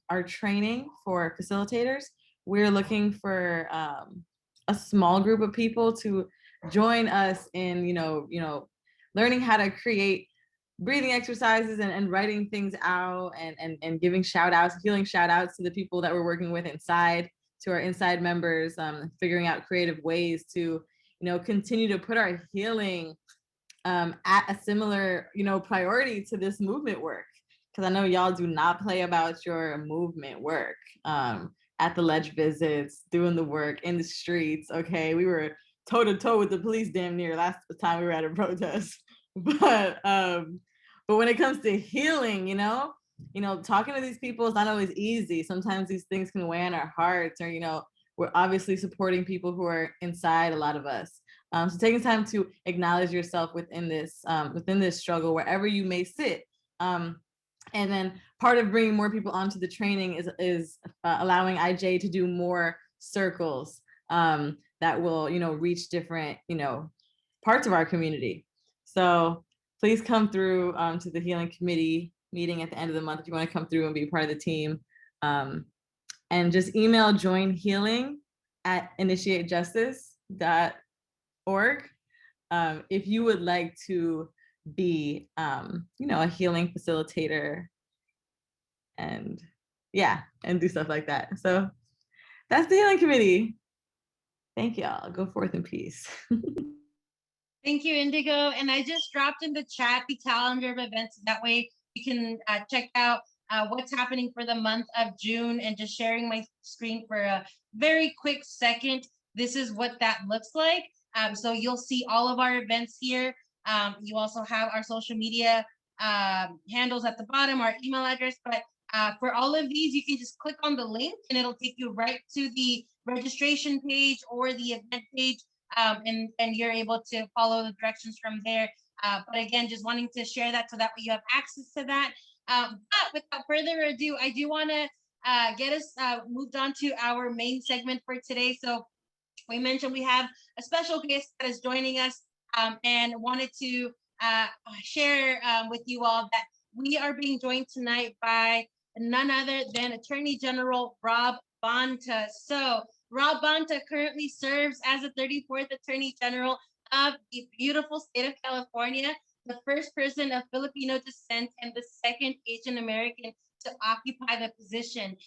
our training for facilitators. We're looking for a small group of people to join us in, you know, learning how to create breathing exercises and writing things out, and giving shout outs, healing shout outs to the people that we're working with inside, to our inside members, figuring out creative ways to, you know, continue to put our healing at a similar, you know, priority to this movement work. Because I know y'all do not play about your movement work at the ledge visits, doing the work in the streets. Okay, we were toe to toe with the police damn near last time we were at a protest. But when it comes to healing, you know, talking to these people is not always easy. Sometimes these things can weigh on our hearts, or, you know, we're obviously supporting people who are inside, a lot of us. So taking time to acknowledge yourself within this struggle, wherever you may sit. And then part of bringing more people onto the training is allowing IJ to do more circles that will, you know, reach different, you know, parts of our community. So please come through to the healing committee meeting at the end of the month if you want to come through and be part of the team. And just email joinhealing@initiatejustice.org if you would like to be, you know, a healing facilitator, and do stuff like that. So that's the healing committee. Thank y'all. Go forth in peace. Thank you, Indigo. And I just dropped in the chat the calendar of events. That way you can check out what's happening for the month of June, and just sharing my screen for a very quick second. This is what that looks like. So you'll see all of our events here. You also have our social media handles at the bottom, our email address. But for all of these, you can just click on the link and it'll take you right to the registration page or the event page. And you're able to follow the directions from there. But again, just wanting to share that so that way you have access to that. But without further ado, I do want to get us moved on to our main segment for today. So we mentioned we have a special guest that is joining us, and wanted to share with you all that we are being joined tonight by none other than Attorney General Rob Bonta. So Rob Bonta currently serves as the 34th Attorney General of the beautiful state of California, the first person of Filipino descent and the second Asian American to occupy the position.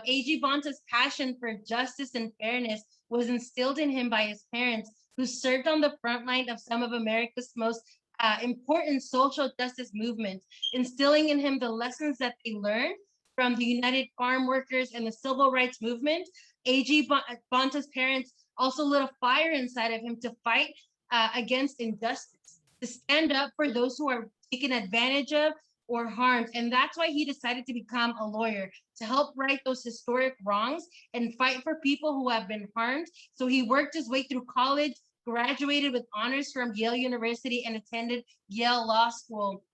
AG Bonta's passion for justice and fairness was instilled in him by his parents, who served on the front line of some of America's most important social justice movements, instilling in him the lessons that they learned from the United Farm Workers and the Civil Rights Movement. AG Bonta's parents also lit a fire inside of him to fight against injustice, to stand up for those who are taken advantage of or harmed. And that's why he decided to become a lawyer, to help right those historic wrongs and fight for people who have been harmed. So he worked his way through college, graduated with honors from Yale University, and attended Yale Law School.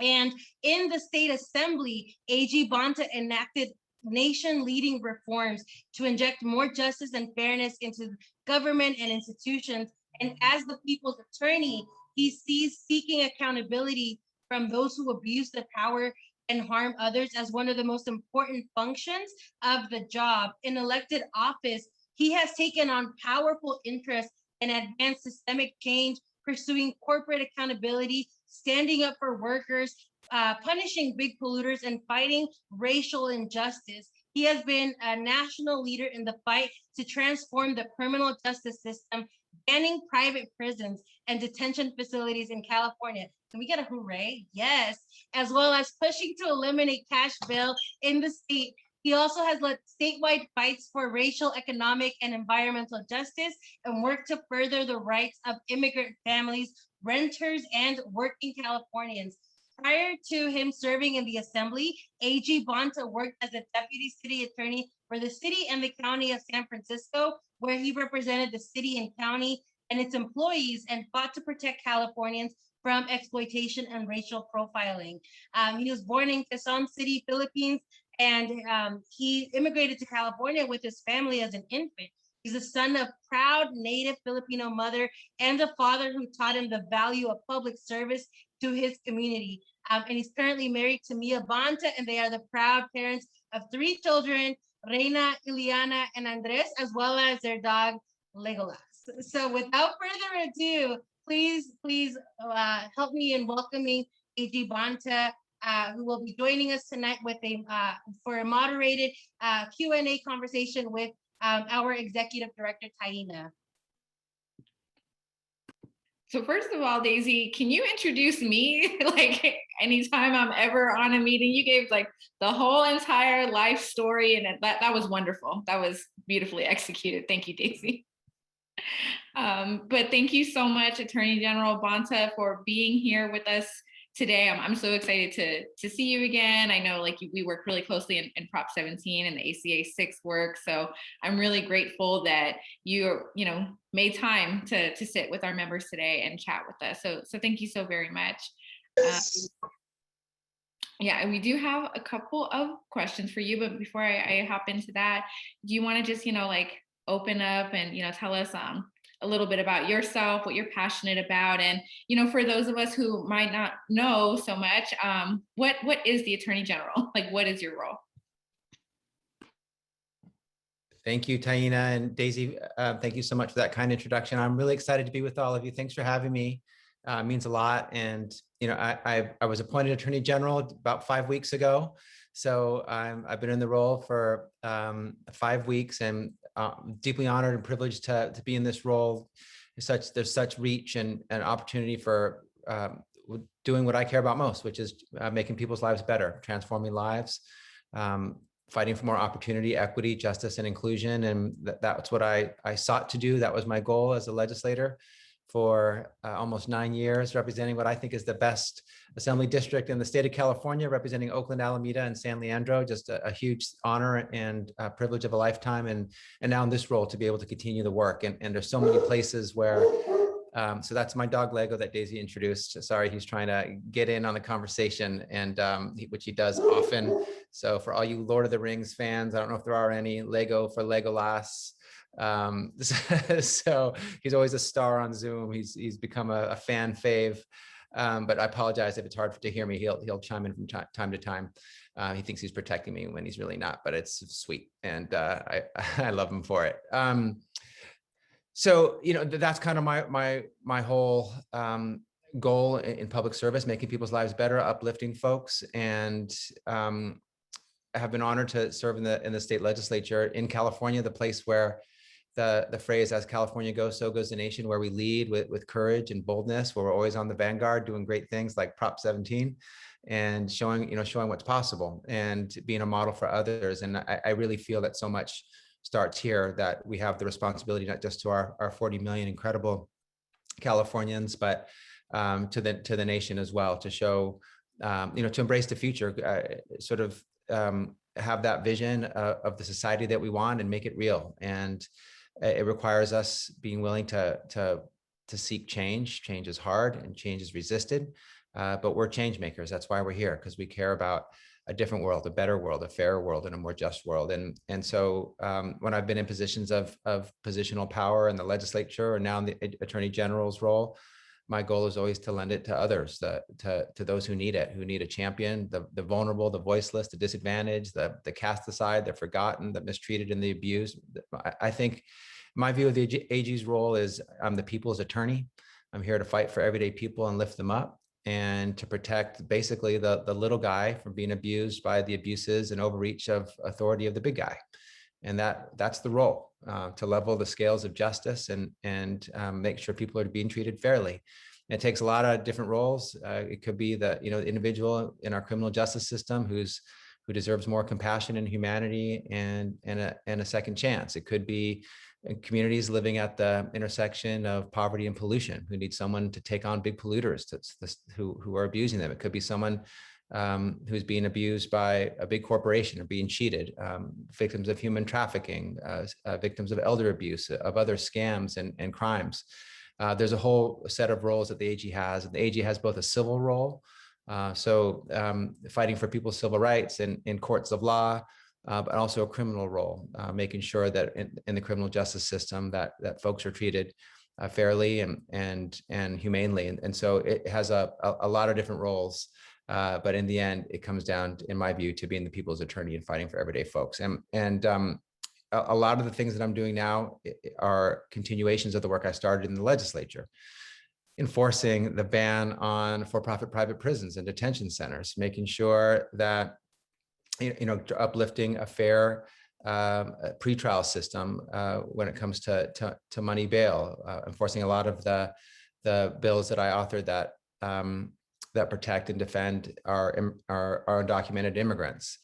And in the state assembly, AG Bonta enacted nation-leading reforms to inject more justice and fairness into government and institutions. And as the people's attorney, he sees seeking accountability from those who abuse the power and harm others as one of the most important functions of the job. In elected office, he has taken on powerful interests in advanced systemic change, pursuing corporate accountability, standing up for workers, punishing big polluters, and fighting racial injustice. He has been a national leader in the fight to transform the criminal justice system, banning private prisons and detention facilities in California. Can we get a hooray? Yes. As well as pushing to eliminate cash bail in the state. He also has led statewide fights for racial, economic, and environmental justice and worked to further the rights of immigrant families, renters, and working Californians. Prior to him serving in the assembly, AG Bonta worked as a deputy city attorney for the city and the county of San Francisco, where he represented the city and county and its employees and fought to protect Californians from exploitation and racial profiling. He was born in Quezon City, Philippines, and he immigrated to California with his family as an infant. He's the son of proud native Filipino mother and a father who taught him the value of public service to his community. And he's currently married to Mia Bonta, and they are the proud parents of 3 children, Reina, Ileana, and Andres, as well as their dog, Legolas. So without further ado, please help me in welcoming AG Bonta, who will be joining us tonight with for a moderated Q&A conversation with our executive director, Taina. So first of all, Daisy, can you introduce me? Like anytime I'm ever on a meeting, you gave like the whole entire life story, and that was wonderful. That was beautifully executed. Thank you, Daisy. But thank you so much, Attorney General Bonta, for being here with us today. I'm so excited to see you again. I know we work really closely in Prop 17 and the ACA 6 work. So I'm really grateful that you made time to sit with our members today and chat with us. So thank you so very much. Yeah, and we do have a couple of questions for you, but before I hop into that, do you want to just, open up and, tell us a little bit about yourself, what you're passionate about, and for those of us who might not know so much, what is the Attorney General? Like, what is your role? Thank you, Taina and Daisy. Thank you so much for that kind introduction. I'm really excited to be with all of you. Thanks for having me. It means a lot. And I was appointed Attorney General about 5 weeks ago. So I've been in the role for 5 weeks, and deeply honored and privileged to be in this role. There's such reach and opportunity for doing what I care about most, which is making people's lives better, transforming lives, fighting for more opportunity, equity, justice, and inclusion. And that's what I sought to do. That was my goal as a legislator for almost 9 years, representing what I think is the best assembly district in the state of California, representing Oakland, Alameda, and San Leandro. Just a huge honor and privilege of a lifetime. And now in this role to be able to continue the work. And there's so many places where, so that's my dog Lego that Daisy introduced. Sorry, he's trying to get in on the conversation, and which he does often. So for all you Lord of the Rings fans, I don't know if there are any, Lego for Legolas. So he's always a star on Zoom. He's become a fan fave. But I apologize if it's hard to hear me. He'll chime in from time to time. He thinks he's protecting me when he's really not, but it's sweet, and I love him for it. So that's kind of my whole goal in public service, making people's lives better, uplifting folks, and I have been honored to serve in the state legislature in California, the place where the phrase "as California goes, so goes the nation," where we lead with courage and boldness, where we're always on the vanguard doing great things like Prop 17 and showing what's possible and being a model for others. And I really feel that so much starts here, that we have the responsibility not just to our 40 million incredible Californians, but to the nation as well, to show, to embrace the future, have that vision of the society that we want and make it real. And it requires us being willing to seek change. Change is hard and change is resisted, but we're change makers. That's why we're here, because we care about a different world, a better world, a fairer world, and a more just world. And so when I've been in positions of positional power in the legislature, or now in the Attorney General's role, my goal is always to lend it to others, to those who need it, who need a champion, the vulnerable, the voiceless, the disadvantaged, the cast aside, the forgotten, the mistreated, and the abused. I think my view of the AG's role is I'm the people's attorney. I'm here to fight for everyday people and lift them up, and to protect basically the little guy from being abused by the abuses and overreach of authority of the big guy. And that's the role, to level the scales of justice and make sure people are being treated fairly. And it takes a lot of different roles. It could be the individual in our criminal justice system who deserves more compassion and humanity and a second chance. It could be communities living at the intersection of poverty and pollution who need someone to take on big polluters who are abusing them. It could be someone who's being abused by a big corporation or being cheated, victims of human trafficking, victims of elder abuse, of other scams and crimes. There's a whole set of roles that the AG has. And the AG has both a civil role, fighting for people's civil rights in courts of law, but also a criminal role, making sure that in the criminal justice system that folks are treated fairly and humanely. And so it has a lot of different roles. But in the end, it comes down, in my view, to being the people's attorney and fighting for everyday folks. And a lot of the things that I'm doing now are continuations of the work I started in the legislature, enforcing the ban on for-profit private prisons and detention centers, making sure that uplifting a fair pretrial system when it comes to money bail, enforcing a lot of the bills that I authored that protect and defend our undocumented immigrants,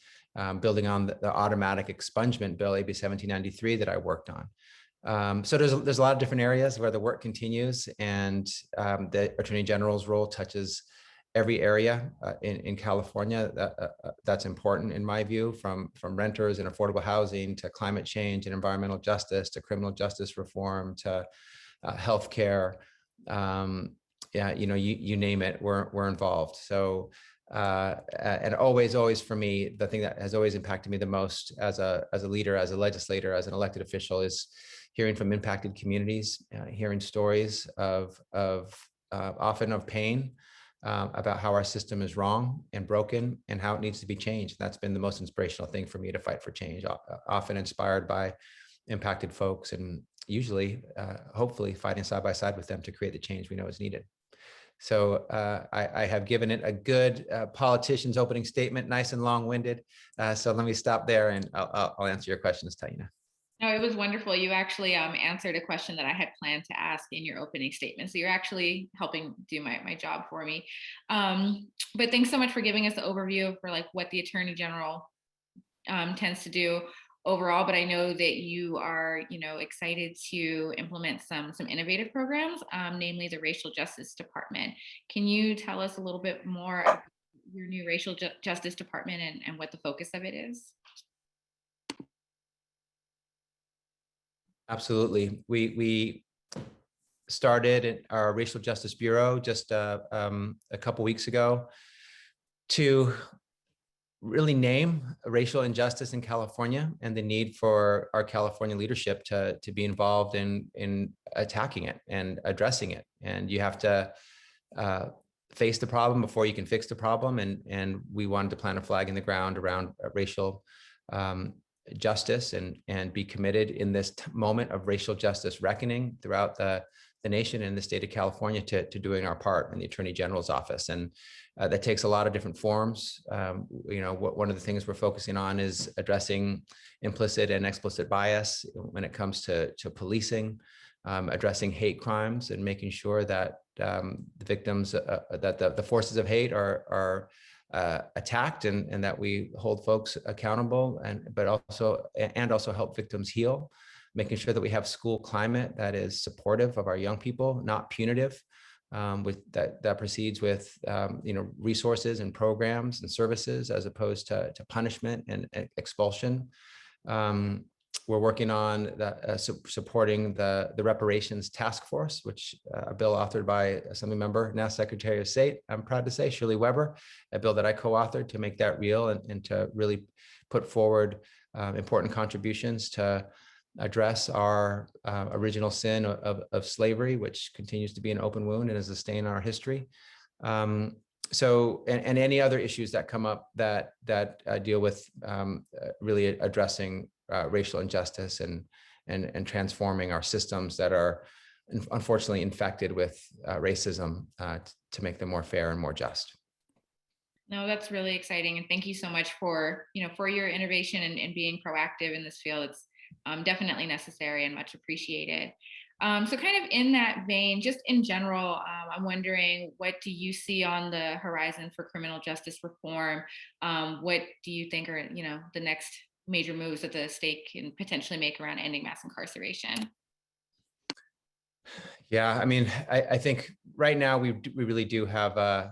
building on the automatic expungement bill, AB 1793, that I worked on. So there's a lot of different areas where the work continues, and the Attorney General's role touches every area in California that's important, in my view, from renters and affordable housing to climate change and environmental justice to criminal justice reform to healthcare. Yeah, you name it, we're involved. So, and always for me, the thing that has always impacted me the most as a leader, as a legislator, as an elected official is hearing from impacted communities, hearing stories of often of pain, about how our system is wrong and broken and how it needs to be changed. That's been the most inspirational thing for me to fight for change, often inspired by impacted folks, and usually, hopefully, fighting side by side with them to create the change we know is needed. So I have given it a good politician's opening statement, nice and long-winded. So let me stop there, and I'll answer your questions, Taina. No, it was wonderful. You actually answered a question that I had planned to ask in your opening statement. So you're actually helping do my job for me. But thanks so much for giving us the overview for like what the Attorney General tends to do overall. But I know that you are, excited to implement some innovative programs, namely the Racial Justice Department. Can you tell us a little bit more about your new Racial Justice Department and what the focus of it is? Absolutely. We started our Racial Justice Bureau just a couple weeks ago to really name racial injustice in California and the need for our California leadership to be involved in attacking it and addressing it. And you have to face the problem before you can fix the problem. And we wanted to plant a flag in the ground around racial justice and be committed in this moment of racial justice reckoning throughout the nation and the state of California to doing our part in the Attorney General's office. And that takes a lot of different forms. One of the things we're focusing on is addressing implicit and explicit bias when it comes to policing, addressing hate crimes, and making sure that the victims, that the forces of hate are attacked and that we hold folks accountable, but also help victims heal, making sure that we have school climate that is supportive of our young people, not punitive, that proceeds with resources and programs and services as opposed to punishment and expulsion. We're working on supporting the reparations task force, which a bill authored by Assemblymember, now Secretary of State, I'm proud to say, Shirley Weber, a bill that I co-authored to make that real and to really put forward important contributions to address our original sin of slavery, which continues to be an open wound and is a stain on our history. So, and any other issues that come up that deal with really addressing racial injustice and transforming our systems that are unfortunately infected with racism to make them more fair and more just. No, that's really exciting. And thank you so much for, for your innovation and being proactive in this field. It's definitely necessary and much appreciated. So kind of in that vein, just in general, I'm wondering, what do you see on the horizon for criminal justice reform? What do you think are, the next major moves that the state can potentially make around ending mass incarceration? Yeah, I mean, I think right now we really do have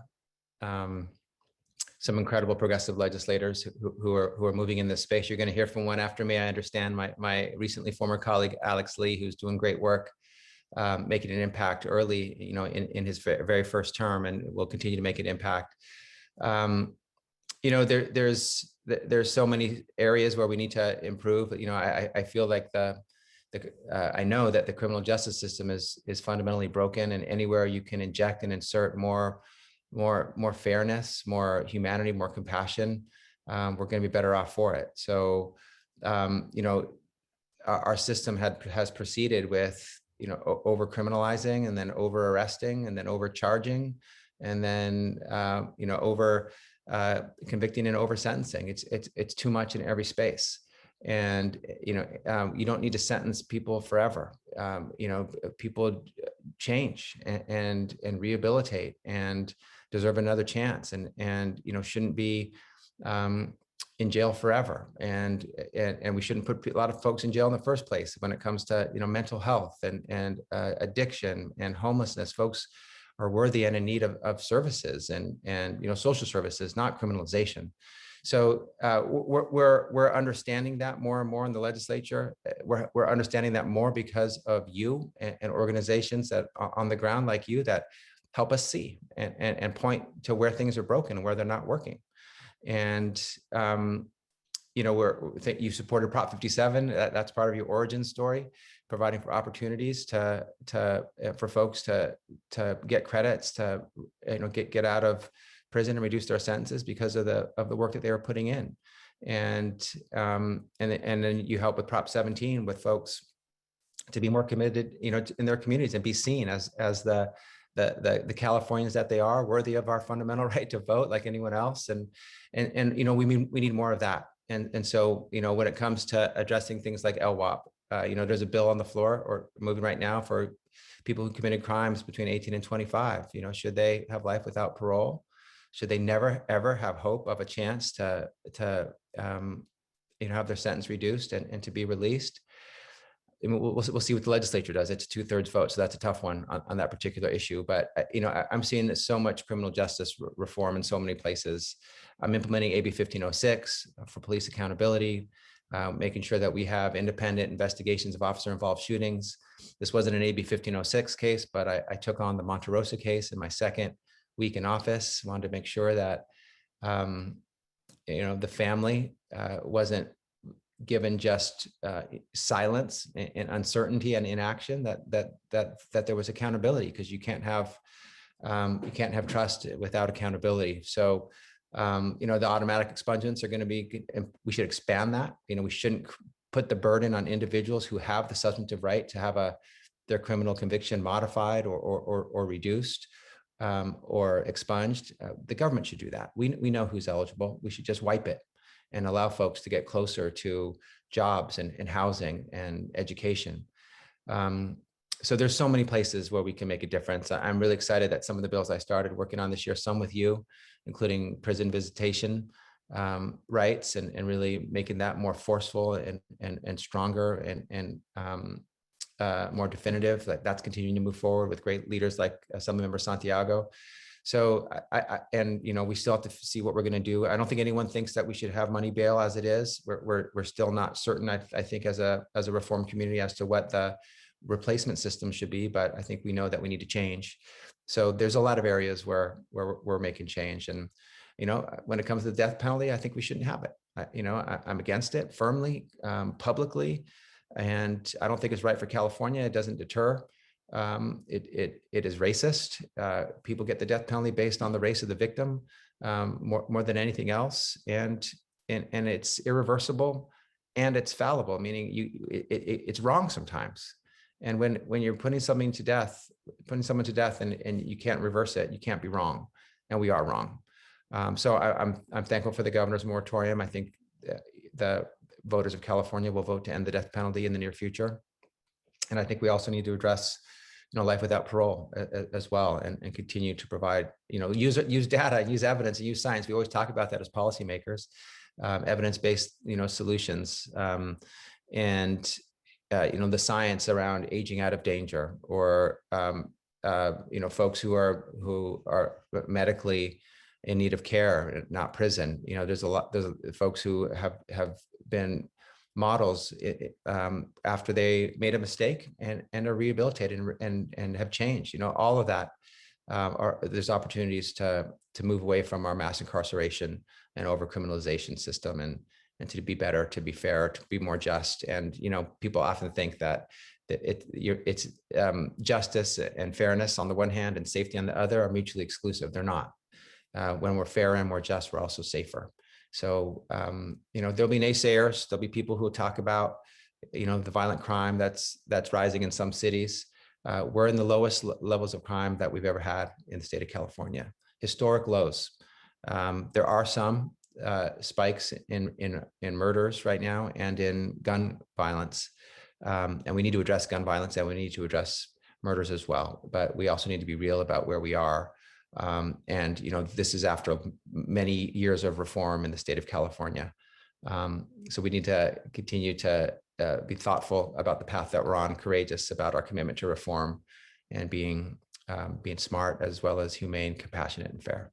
some incredible progressive legislators who are moving in this space. You're going to hear from one after me. I understand my recently former colleague, Alex Lee, who's doing great work, making an impact early, in his very first term, and will continue to make an impact. There's so many areas where we need to improve. I feel like I know that the criminal justice system is fundamentally broken, and anywhere you can inject and insert more fairness, more humanity, more compassion, we're going to be better off for it. So, our system has proceeded with, over criminalizing, and then over arresting, and then overcharging, and then, over convicting and over sentencing. It's too much in every space. And, you don't need to sentence people forever. People change and rehabilitate and deserve another chance, and shouldn't be in jail forever. And we shouldn't put a lot of folks in jail in the first place when it comes to, mental health and addiction and homelessness. Folks are worthy and in need of services and social services, not criminalization. So we're understanding that more and more in the legislature. We're understanding that more because of you and organizations that are on the ground like you that help us see and point to where things are broken and where they're not working. And you supported Prop 57. That's part of your origin story, providing for opportunities for folks to get credits, to get out of prison and reduce their sentences because of the work that they were putting in. And then you help with Prop 17 with folks to be more committed, in their communities and be seen as the Californians that they are, worthy of our fundamental right to vote like anyone else. And we need more of that. And so, when it comes to addressing things like LWOP, there's a bill on the floor or moving right now for people who committed crimes between 18 and 25. Should they have life without parole? Should they never, ever have hope of a chance to have their sentence reduced and to be released? I mean, we'll see what the legislature does. It's a 2/3 vote, so that's a tough one on that particular issue. But I'm seeing so much criminal justice reform in so many places. I'm implementing AB 1506 for police accountability, making sure that we have independent investigations of officer-involved shootings. This wasn't an AB 1506 case, but I took on the Monte Rosa case in my second week in office. Wanted to make sure that the family wasn't given just silence and uncertainty and inaction, that there was accountability, because you can't have trust without accountability. So the automatic expungements are going to be, we should expand that. We shouldn't put the burden on individuals who have the substantive right to have their criminal conviction modified or reduced or expunged. The government should do that. We know who's eligible. We should just wipe it and allow folks to get closer to jobs and housing and education. So there's so many places where we can make a difference. I'm really excited that some of the bills I started working on this year, some with you, including prison visitation rights, and really making that more forceful and stronger and more definitive. That's continuing to move forward with great leaders like Assemblymember Santiago. So we still have to see what we're going to do. I don't think anyone thinks that we should have money bail as it is. We're still not certain. I think as a reform community as to what the replacement system should be, but I think we know that we need to change. So there's a lot of areas where we're making change. And when it comes to the death penalty, I think we shouldn't have it. I'm against it firmly, publicly. and I don't think it's right for California. It doesn't deter. It is racist. People get the death penalty based on the race of the victim, more than anything else, and it's irreversible, and it's fallible, meaning it's wrong sometimes. And when you're putting someone to death, and you can't reverse it, you can't be wrong, and we are wrong. So I'm thankful for the governor's moratorium. I think the voters of California will vote to end the death penalty in the near future. And I think we also need to address, life without parole as well, and continue to provide, use data, use evidence, and use science. We always talk about that as policymakers, evidence-based, solutions, and the science around aging out of danger, or folks who are medically in need of care, not prison. There's folks who have been models after they made a mistake and are rehabilitated and have changed. All of that. There's opportunities to move away from our mass incarceration and over-criminalization system, and to be better, to be fair, to be more just. And people often think that it's justice and fairness on the one hand and safety on the other are mutually exclusive. They're not. When we're fair and more just, we're also safer. So, there'll be naysayers. There'll be people who talk about, the violent crime that's rising in some cities. We're in the lowest levels of crime that we've ever had in the state of California, historic lows. There are some spikes in murders right now and in gun violence. And we need to address gun violence, and we need to address murders as well. But we also need to be real about where we are. And this is after many years of reform in the state of California. So we need to continue to be thoughtful about the path that we're on, courageous about our commitment to reform, and being smart as well as humane, compassionate, and fair.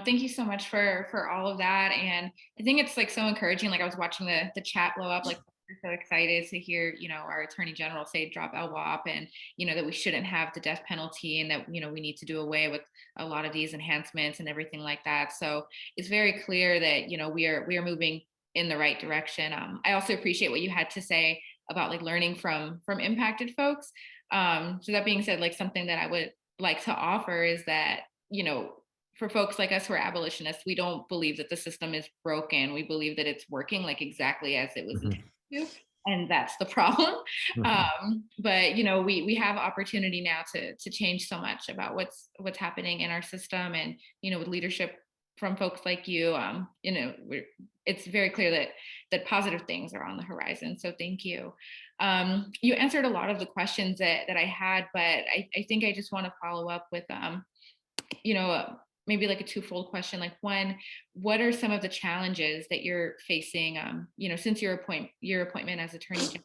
Thank you so much for all of that. And I think it's like so encouraging. Like I was watching the chat blow up, like we're so excited to hear, our Attorney General say drop LWOP, and, that we shouldn't have the death penalty, and that, we need to do away with a lot of these enhancements and everything like that. So it's very clear that, we are moving in the right direction. I also appreciate what you had to say about like learning from impacted folks. So that being said, like something that I would like to offer is that, for folks like us who are abolitionists, we don't believe that the system is broken. We believe that it's working like exactly as it was intended to, and that's the problem. But we have opportunity now to change so much about what's happening in our system, and with leadership from folks like you, it's very clear that positive things are on the horizon. So thank you. You answered a lot of the questions that I had, but I think I just want to follow up with maybe like a twofold question. Like one, what are some of the challenges that you're facing, since your appointment as Attorney General,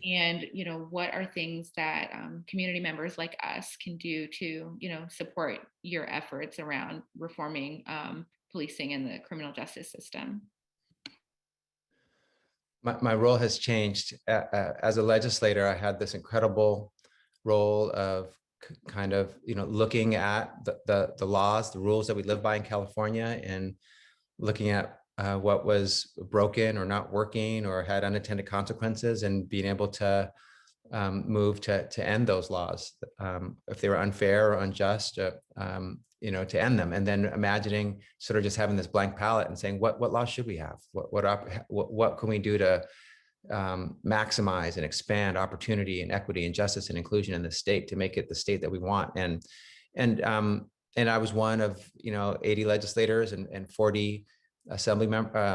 and, what are things that community members like us can do to, support your efforts around reforming policing and the criminal justice system? My role has changed. As a legislator, I had this incredible role of kind of, looking at the laws, the rules that we live by in California, and looking at what was broken or not working or had unintended consequences, and being able to move to end those laws if they were unfair or unjust, to end them. And then imagining sort of just having this blank palette and saying, what laws should we have? What can we do to maximize and expand opportunity and equity and justice and inclusion in the state to make it the state that we want? And I was one of 80 legislators and 40 assembly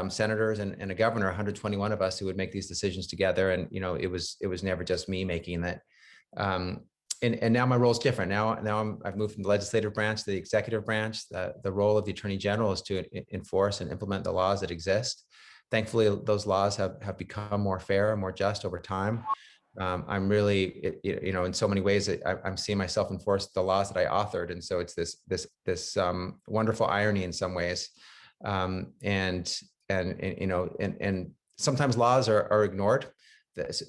senators and a governor, 121 of us who would make these decisions together. And it was never just me making that. And now my role is different. Now I've moved from the legislative branch to the executive branch. The role of the Attorney General is to enforce and implement the laws that exist. Thankfully, those laws have become more fair and more just over time. I'm really, in so many ways, I'm seeing myself enforce the laws that I authored, and so it's this wonderful irony in some ways. And sometimes laws are ignored,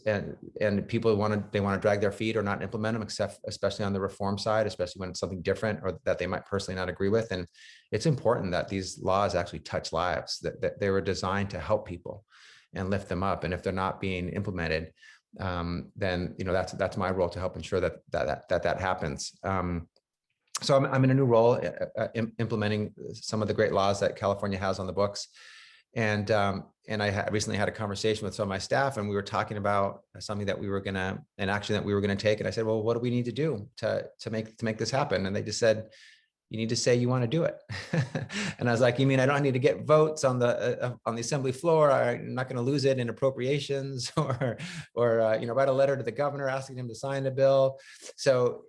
and people want to drag their feet or not implement them, especially on the reform side, especially when it's something different or that they might personally not agree with. And it's important that these laws actually touch lives, that they were designed to help people. and lift them up. And if they're not being implemented, then that's my role to help ensure that happens. So I'm in a new role, implementing some of the great laws that California has on the books. And I recently had a conversation with some of my staff, and we were talking about something that we were an action that we were gonna take. And I said, well, what do we need to do to make this happen? And they just said, you need to say you want to do it. And I was like, you mean I don't need to get votes on the assembly floor? I'm not going to lose it in appropriations, or write a letter to the governor asking him to sign a bill. So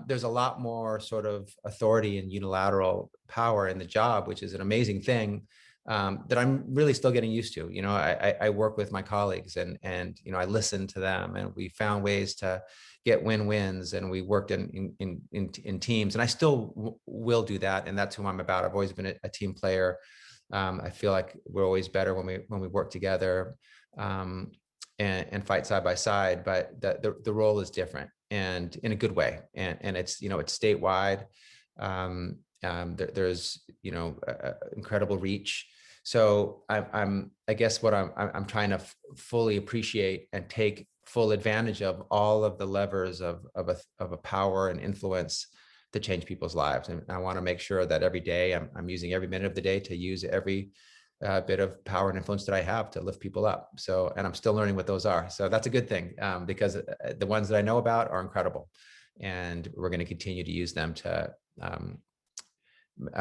there's a lot more sort of authority and unilateral power in the job, which is an amazing thing. That I'm really still getting used to. I work with my colleagues, and I listen to them, and we found ways to get win-wins, and we worked in teams, and I still will do that, and that's who I'm about. I've always been a team player. I feel like we're always better when we work together, and fight side by side. But the role is different, and in a good way, and it's it's statewide. There's incredible reach. So I guess what I'm trying to fully appreciate and take full advantage of all of the levers of a power and influence to change people's lives. And I want to make sure that every day I'm using every minute of the day to use every bit of power and influence that I have to lift people up. So, and I'm still learning what those are. So that's a good thing, because the ones that I know about are incredible, and we're going to continue to use them to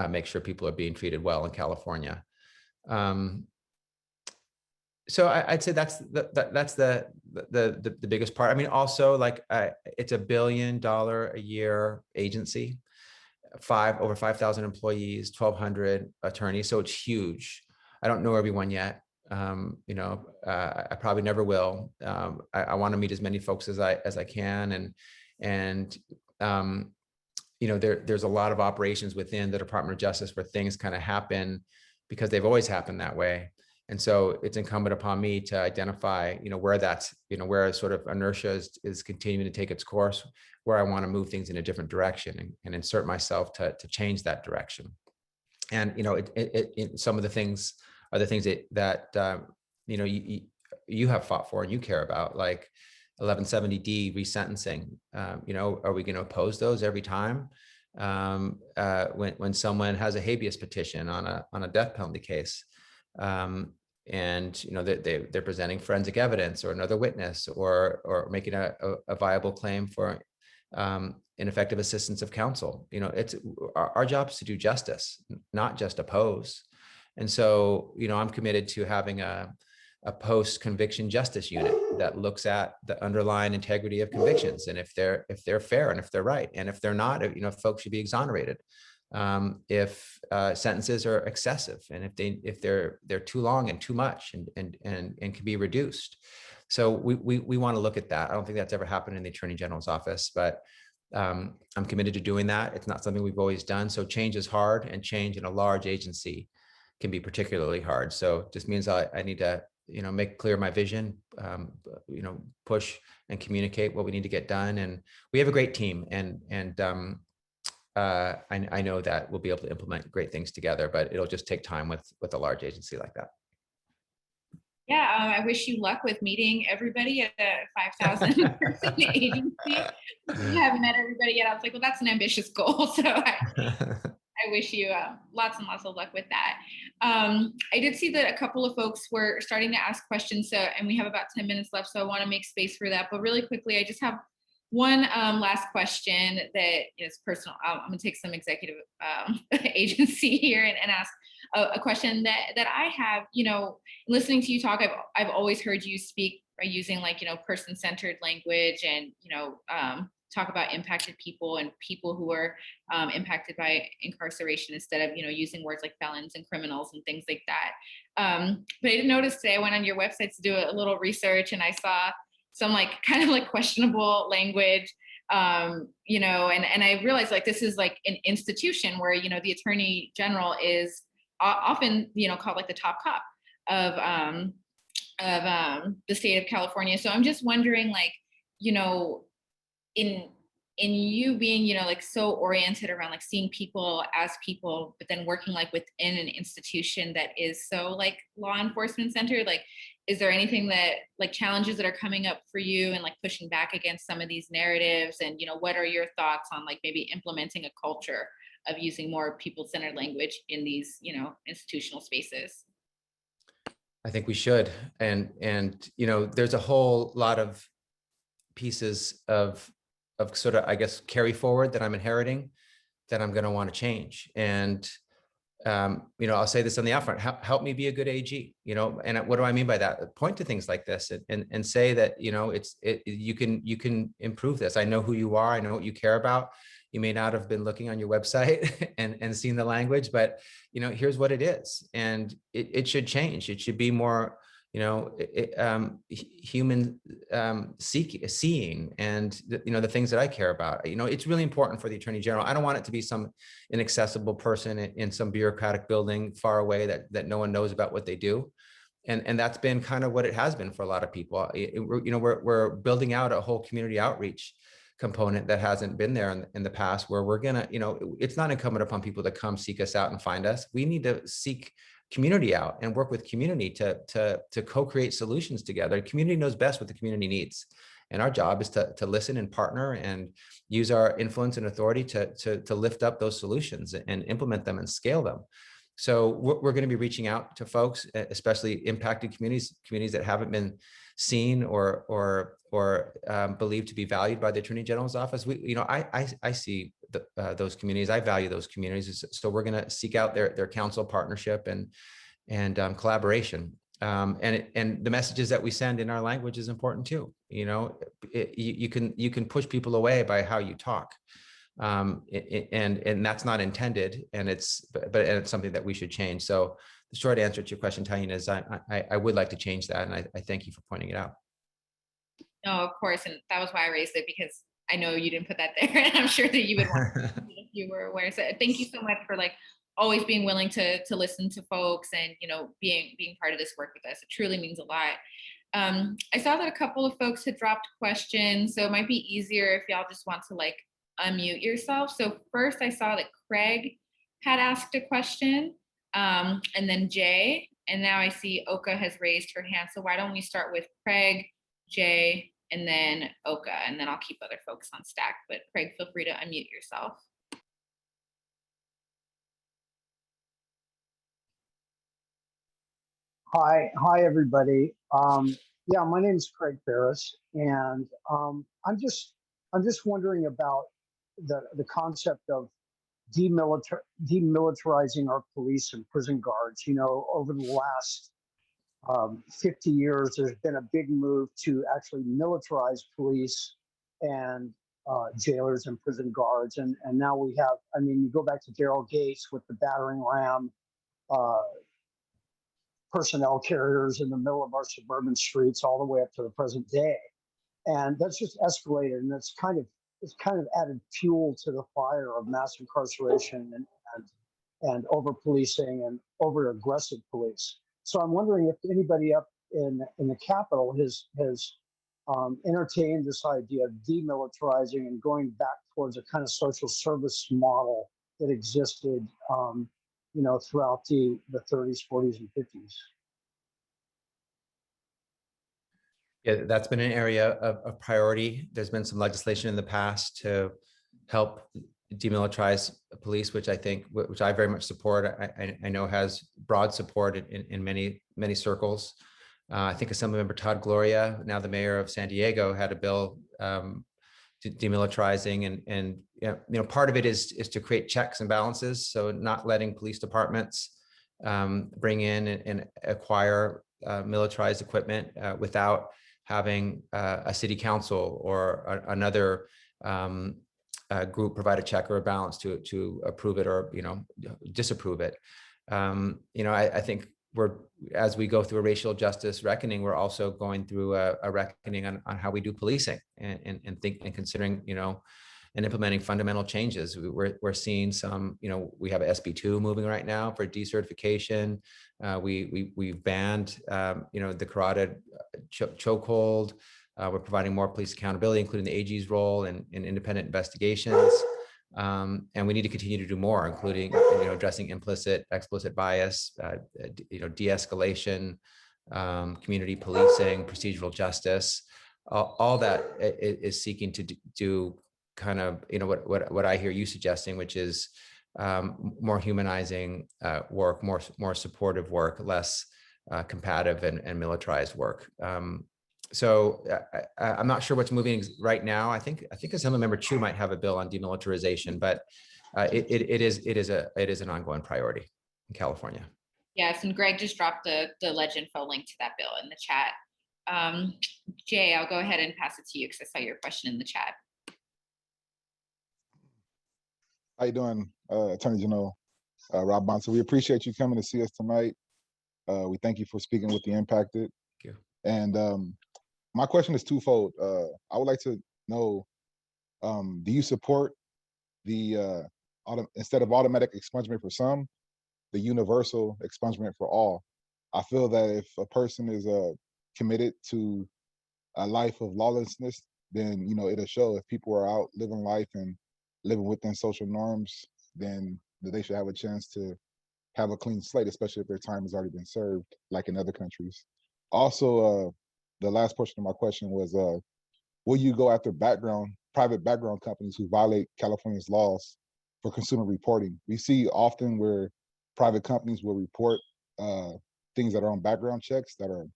make sure people are being treated well in California. So I'd say that's the biggest part. I mean, also, like, it's $1 billion a year agency, over 5,000 employees, 1,200 attorneys. So it's huge. I don't know everyone yet. I probably never will. I want to meet as many folks as I can, and there's a lot of operations within the Department of Justice where things kind of happen because they've always happened that way. And so it's incumbent upon me to identify, where that's, where sort of inertia is continuing to take its course, where I want to move things in a different direction, and insert myself to change that direction. And, some of the things are the things that you have fought for and you care about, like 1170D resentencing. Are we going to oppose those every time? When someone has a habeas petition on a death penalty case, and they're presenting forensic evidence or another witness, or making a viable claim for ineffective assistance of counsel. It's our job is to do justice, not just oppose. And so, I'm committed to having a post-conviction justice unit that looks at the underlying integrity of convictions, and if they're fair, and if they're right, and if they're not, folks should be exonerated. If sentences are excessive, and if they're too long and too much, and can be reduced. So we want to look at that. I don't think that's ever happened in the Attorney General's office, but I'm committed to doing that. It's not something we've always done. So change is hard, and change in a large agency can be particularly hard. So it just means I need to make clear my vision, push and communicate what we need to get done. And we have a great team, and I know that we'll be able to implement great things together, but it'll just take time with a large agency like that. Yeah, I wish you luck with meeting everybody at a 5,000 person agency. You haven't met everybody yet. I was like, well, that's an ambitious goal. So I wish you lots and lots of luck with that. I did see that a couple of folks were starting to ask questions, and we have about 10 minutes left, so I want to make space for that. But really quickly, I just have one last question that is personal. I'm going to take some executive agency here and ask a question that I have. Listening to you talk, I've always heard you speak by using person-centered language, and talk about impacted people and people who are impacted by incarceration, instead of using words like felons and criminals and things like that. But I did notice today, I went on your website to do a little research, and I saw some kind of questionable language, and I realized this is an institution where the Attorney General is often called the top cop of the state of California. So I'm just wondering, in in you being, you know, like so oriented around like seeing people as people, but then working like within an institution that is so like law enforcement centered, like, is there anything that like challenges that are coming up for you and like pushing back against some of these narratives? And, you know, what are your thoughts on like maybe implementing a culture of using more people-centered language in these, you know, institutional spaces? I think we should. And you know, there's a whole lot of pieces of sort of, I guess, carry forward that I'm inheriting that I'm going to want to change. And you know, I'll say this on the upfront, help me be a good AG, you know, and what do I mean by that? Point to things like this and say that, you know, you can improve this. I know who you are. I know what you care about. You may not have been looking on your website and seen the language, but, you know, here's what it is. And it should change. It should be more, you know, human seeing and, you know, the things that I care about. You know, it's really important for the Attorney General. I don't want it to be some inaccessible person in some bureaucratic building far away that no one knows about what they do. And that's been kind of what it has been for a lot of people. You know, we're building out a whole community outreach component that hasn't been there in the past, where we're gonna, you know, it's not incumbent upon people to come seek us out and find us. We need to seek community out and work with community to co-create solutions together. Community knows best what the community needs. And our job is to listen and partner and use our influence and authority to lift up those solutions and implement them and scale them. So we're going to be reaching out to folks, especially impacted communities that haven't been seen or believed to be valued by the Attorney General's office. You know, I see those communities. I value those communities. So we're going to seek out their counsel, partnership, and collaboration. And the messages that we send in our language is important too. You know, you can push people away by how you talk. And that's not intended, and it's something that we should change. So the short answer to your question, Taina, is I would like to change that, and I thank you for pointing it out. No, of course, and that was why I raised it, because I know you didn't put that there, and I'm sure that you would want to if you were aware. So thank you so much for like always being willing to listen to folks and, you know, being part of this work with us. It truly means a lot. I saw that a couple of folks had dropped questions, so it might be easier if y'all just want to like unmute yourself. So first I saw that Craig had asked a question, and then Jay, and now I see Oka has raised her hand. So why don't we start with Craig, Jay, and then Oka, and then I'll keep other folks on stack. But Craig, feel free to unmute yourself. Hi, everybody. Yeah, my name is Craig Ferris, and I'm just wondering about the concept of demilitarizing our police and prison guards. You know, over the last 50 years, there's been a big move to actually militarize police and jailers and prison guards, and now we have. I mean, you go back to Daryl Gates with the battering ram. Personnel carriers in the middle of our suburban streets all the way up to the present day. And that's just escalated, and it's kind of added fuel to the fire of mass incarceration and over policing and over aggressive police. So I'm wondering if anybody up in the Capitol has entertained this idea of demilitarizing and going back towards a kind of social service model that existed you know, throughout the 30s, 40s, and 50s. Yeah, that's been an area of priority. There's been some legislation in the past to help demilitarize police, which I very much support. I know has broad support in many circles. I think Assemblymember Todd Gloria, now the mayor of San Diego, had a bill demilitarizing, and you know, part of it is to create checks and balances, so not letting police departments bring in and acquire militarized equipment without having a city council or another group provide a check or a balance to approve it or, you know, disapprove it. You know, I think as we go through a racial justice reckoning, we're also going through a reckoning on how we do policing and considering, you know, and implementing fundamental changes. We're seeing some, you know, we have SB2 moving right now for decertification. We've banned, you know, the carotid chokehold. We're providing more police accountability, including the AG's role in independent investigations. And we need to continue to do more, including addressing implicit, explicit bias, de-escalation, community policing, procedural justice. All that is seeking to do kind of what I hear you suggesting, which is more humanizing work, more supportive work, less combative and militarized work. So I'm not sure what's moving right now. I think Assemblymember Chu might have a bill on demilitarization, but it is an ongoing priority in California. Yes, and Greg just dropped the ledge info link to that bill in the chat. Jay, I'll go ahead and pass it to you because I saw your question in the chat. How you doing, Attorney General Rob Bonta? We appreciate you coming to see us tonight. We thank you for speaking with the impacted. Thank you. And my question is twofold. I would like to know, do you support the instead of automatic expungement for some, the universal expungement for all? I feel that if a person is committed to a life of lawlessness, then it'll show. If people are out living life and living within social norms, then they should have a chance to have a clean slate, especially if their time has already been served, like in other countries. Also, the last portion of my question was, will you go after private background companies who violate California's laws for consumer reporting? We see often where private companies will report things that are on background checks that are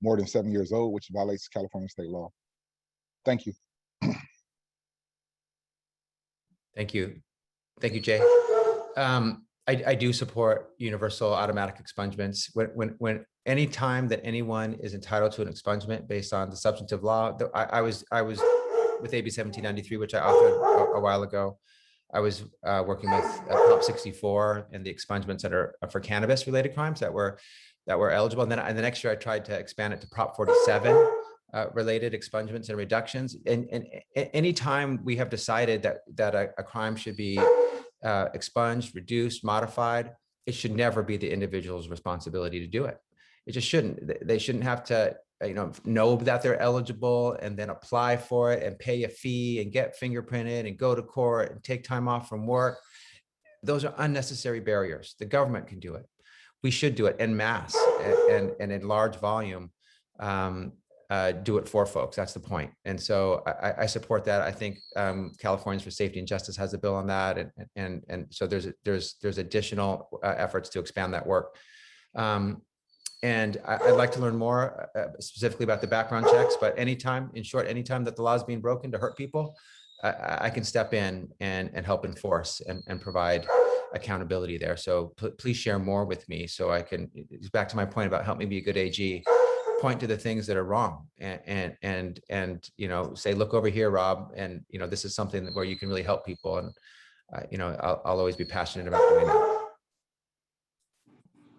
more than 7 years old, which violates California state law. Thank you. Thank you. Thank you, Jay. I do support universal automatic expungements. When any time that anyone is entitled to an expungement based on the substantive law, I was with AB 1793, which I authored a while ago. I was working with Prop 64 and the expungements that are for cannabis-related crimes that were eligible. And then the next year I tried to expand it to Prop 47 related expungements and reductions. And anytime we have decided that a crime should be expunged, reduced, modified, it should never be the individual's responsibility to do it. It just shouldn't. They shouldn't have to know that they're eligible and then apply for it and pay a fee and get fingerprinted and go to court and take time off from work. Those are unnecessary barriers. The government can do it. We should do it en masse and in large volume. Do it for folks. That's the point. And so I support that. I think Californians for Safety and Justice has a bill on that, and so there's additional efforts to expand that work. And I'd like to learn more specifically about the background checks. But anytime that the law is being broken to hurt people, I can step in and help enforce and provide accountability there. So please share more with me so I can. It's back to my point about help me be a good AG. Point to the things that are wrong and say, look over here, Rob, and this is something where you can really help people, and I'll always be passionate about doing that.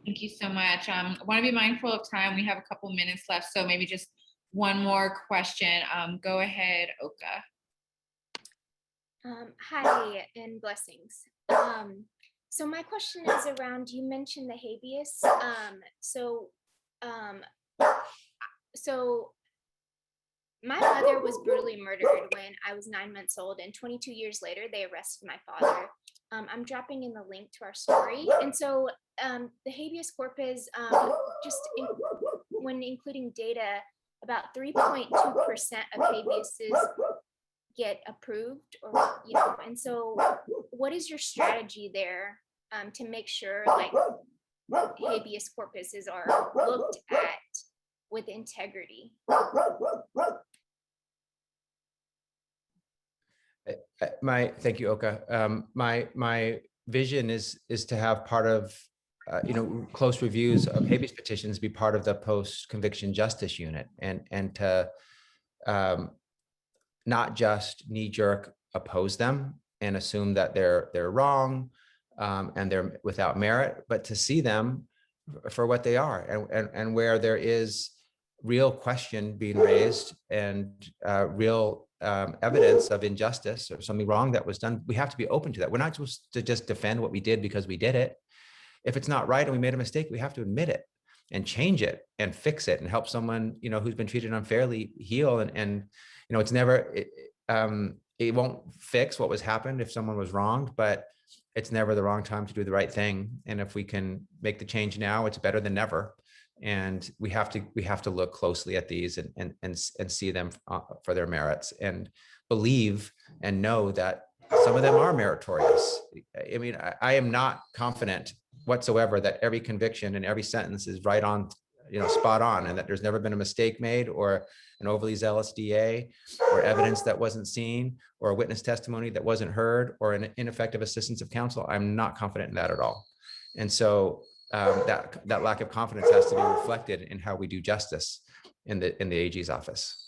Thank you so much. I want to be mindful of time. We have a couple minutes left, so maybe just one more question. Go ahead, Oka. Hi and blessings. So my question is around, you mentioned the habeas. So my mother was brutally murdered when I was 9 months old, and 22 years later, they arrested my father. I'm dropping in the link to our story. And so the habeas corpus, when including data, about 3.2% of habeases get approved, and so what is your strategy there to make sure habeas corpuses are looked at with integrity? Thank you, Oka. My vision is to have part of close reviews of habeas petitions be part of the post-conviction justice unit, and to not just knee-jerk oppose them and assume that they're wrong and they're without merit, but to see them for what they are, and where there is real question being raised and real evidence of injustice or something wrong that was done, we have to be open to that. We're not supposed to just defend what we did because we did it. If it's not right and we made a mistake, we have to admit it. and change it and fix it and help someone, who's been treated unfairly heal. And it's never, it won't fix what was happened if someone was wronged, but it's never the wrong time to do the right thing. And if we can make the change now, it's better than never. And we have to look closely at these and see them for their merits, and believe and know that some of them are meritorious. I mean, I am not confident whatsoever that every conviction and every sentence is right on, spot on, and that there's never been a mistake made, or an overly zealous DA, or evidence that wasn't seen, or a witness testimony that wasn't heard, or an ineffective assistance of counsel. I'm not confident in that at all. And so that lack of confidence has to be reflected in how we do justice in the AG's office.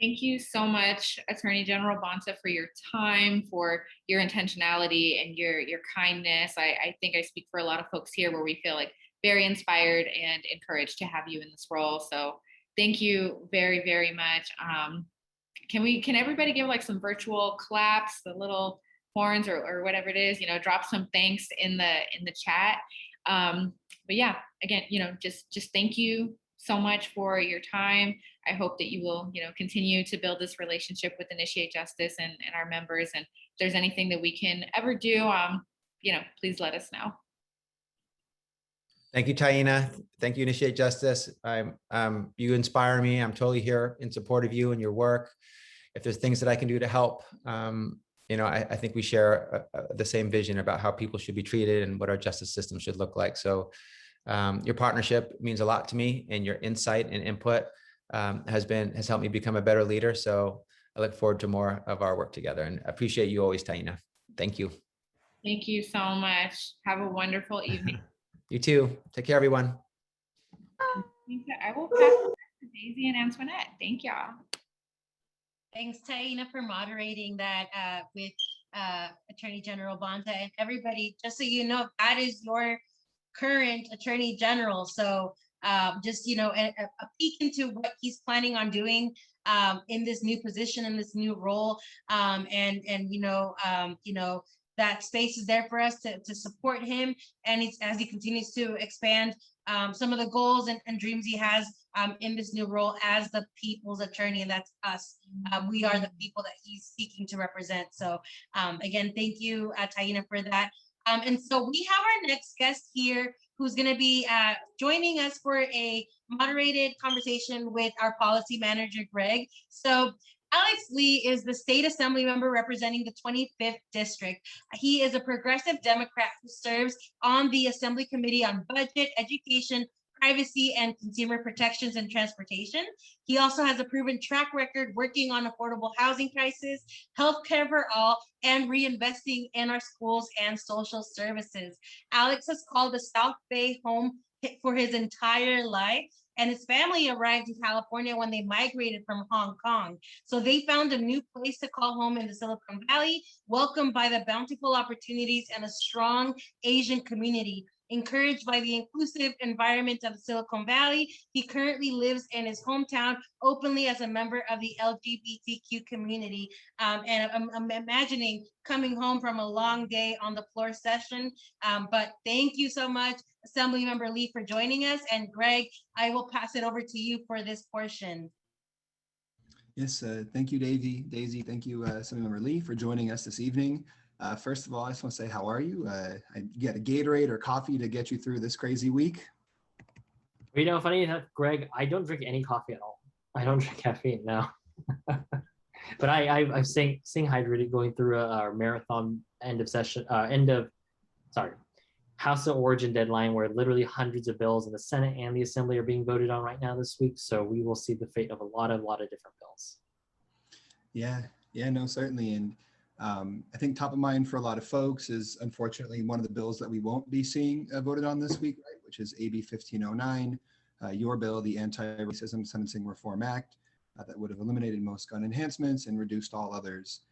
Thank you so much, Attorney General Bonta, for your time, for your intentionality and your kindness. I think I speak for a lot of folks here where we feel like very inspired and encouraged to have you in this role. So thank you very, very much. Can everybody give like some virtual claps, the little horns or whatever it is, drop some thanks in the chat. But yeah, again, just thank you so much for your time. I hope that you will, continue to build this relationship with Initiate Justice and our members. And if there's anything that we can ever do, please let us know. Thank you, Taina. Thank you, Initiate Justice. You inspire me. I'm totally here in support of you and your work. If there's things that I can do to help, I think we share the same vision about how people should be treated and what our justice system should look like. So your partnership means a lot to me, and your insight and input has helped me become a better leader. So I look forward to more of our work together, and appreciate you always, Taina. Thank you. Thank you so much. Have a wonderful evening. You too. Take care, everyone. I will pass it back to Daisy and Antoinette. Thank y'all. Thanks, Taina, for moderating that with Attorney General Bonta, and everybody. Just so you know, that is your current Attorney General. So just, a peek into what he's planning on doing in this new position, in this new role. That space is there for us to support him. And as he continues to expand some of the goals and dreams he has in this new role as the people's attorney, and that's us. We are the people that he's seeking to represent. So again, thank you, Taina, for that. And so we have our next guest here who's going to be joining us for a moderated conversation with our policy manager, Greg. So Alex Lee is the state assembly member representing the 25th district. He is a progressive Democrat who serves on the Assembly Committee on Budget, Education, Privacy, and Consumer Protections and Transportation. He also has a proven track record working on affordable housing crisis, healthcare for all, and reinvesting in our schools and social services. Alex has called the South Bay home for his entire life, and his family arrived in California when they migrated from Hong Kong. So they found a new place to call home in the Silicon Valley, welcomed by the bountiful opportunities and a strong Asian community. Encouraged by the inclusive environment of the Silicon Valley, he currently lives in his hometown openly as a member of the LGBTQ community. And I'm imagining coming home from a long day on the floor session. But thank you so much, Assemblymember Lee, for joining us. And Greg, I will pass it over to you for this portion. Yes, thank you, Daisy. Thank you, Assemblymember Lee, for joining us this evening. First of all, I just want to say, how are you? I get a Gatorade or coffee to get you through this crazy week. Funny enough, Greg, I don't drink any coffee at all. I don't drink caffeine now. But I'm staying hydrated, going through our marathon House of Origin deadline, where literally hundreds of bills in the Senate and the Assembly are being voted on right now this week. So we will see the fate of a lot of different bills. Yeah, no, certainly. And I think top of mind for a lot of folks is unfortunately one of the bills that we won't be seeing voted on this week, right, which is AB 1509, your bill, the Anti-Racism Sentencing Reform Act, that would have eliminated most gun enhancements and reduced all others.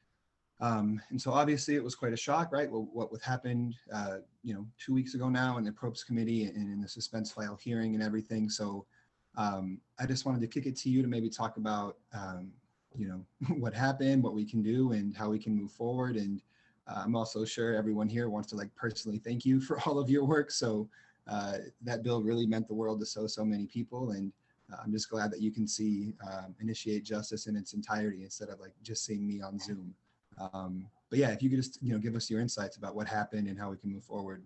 And so obviously it was quite a shock, right? Well, what happened, 2 weeks ago now in the Probes Committee and in the suspense file hearing and everything. So I just wanted to kick it to you to maybe talk about what happened, what we can do, and how we can move forward. And I'm also sure everyone here wants to personally thank you for all of your work. So that bill really meant the world to so many people. And I'm just glad that you can see Initiate Justice in its entirety instead of like just seeing me on Zoom. But yeah, if you could just, give us your insights about what happened and how we can move forward.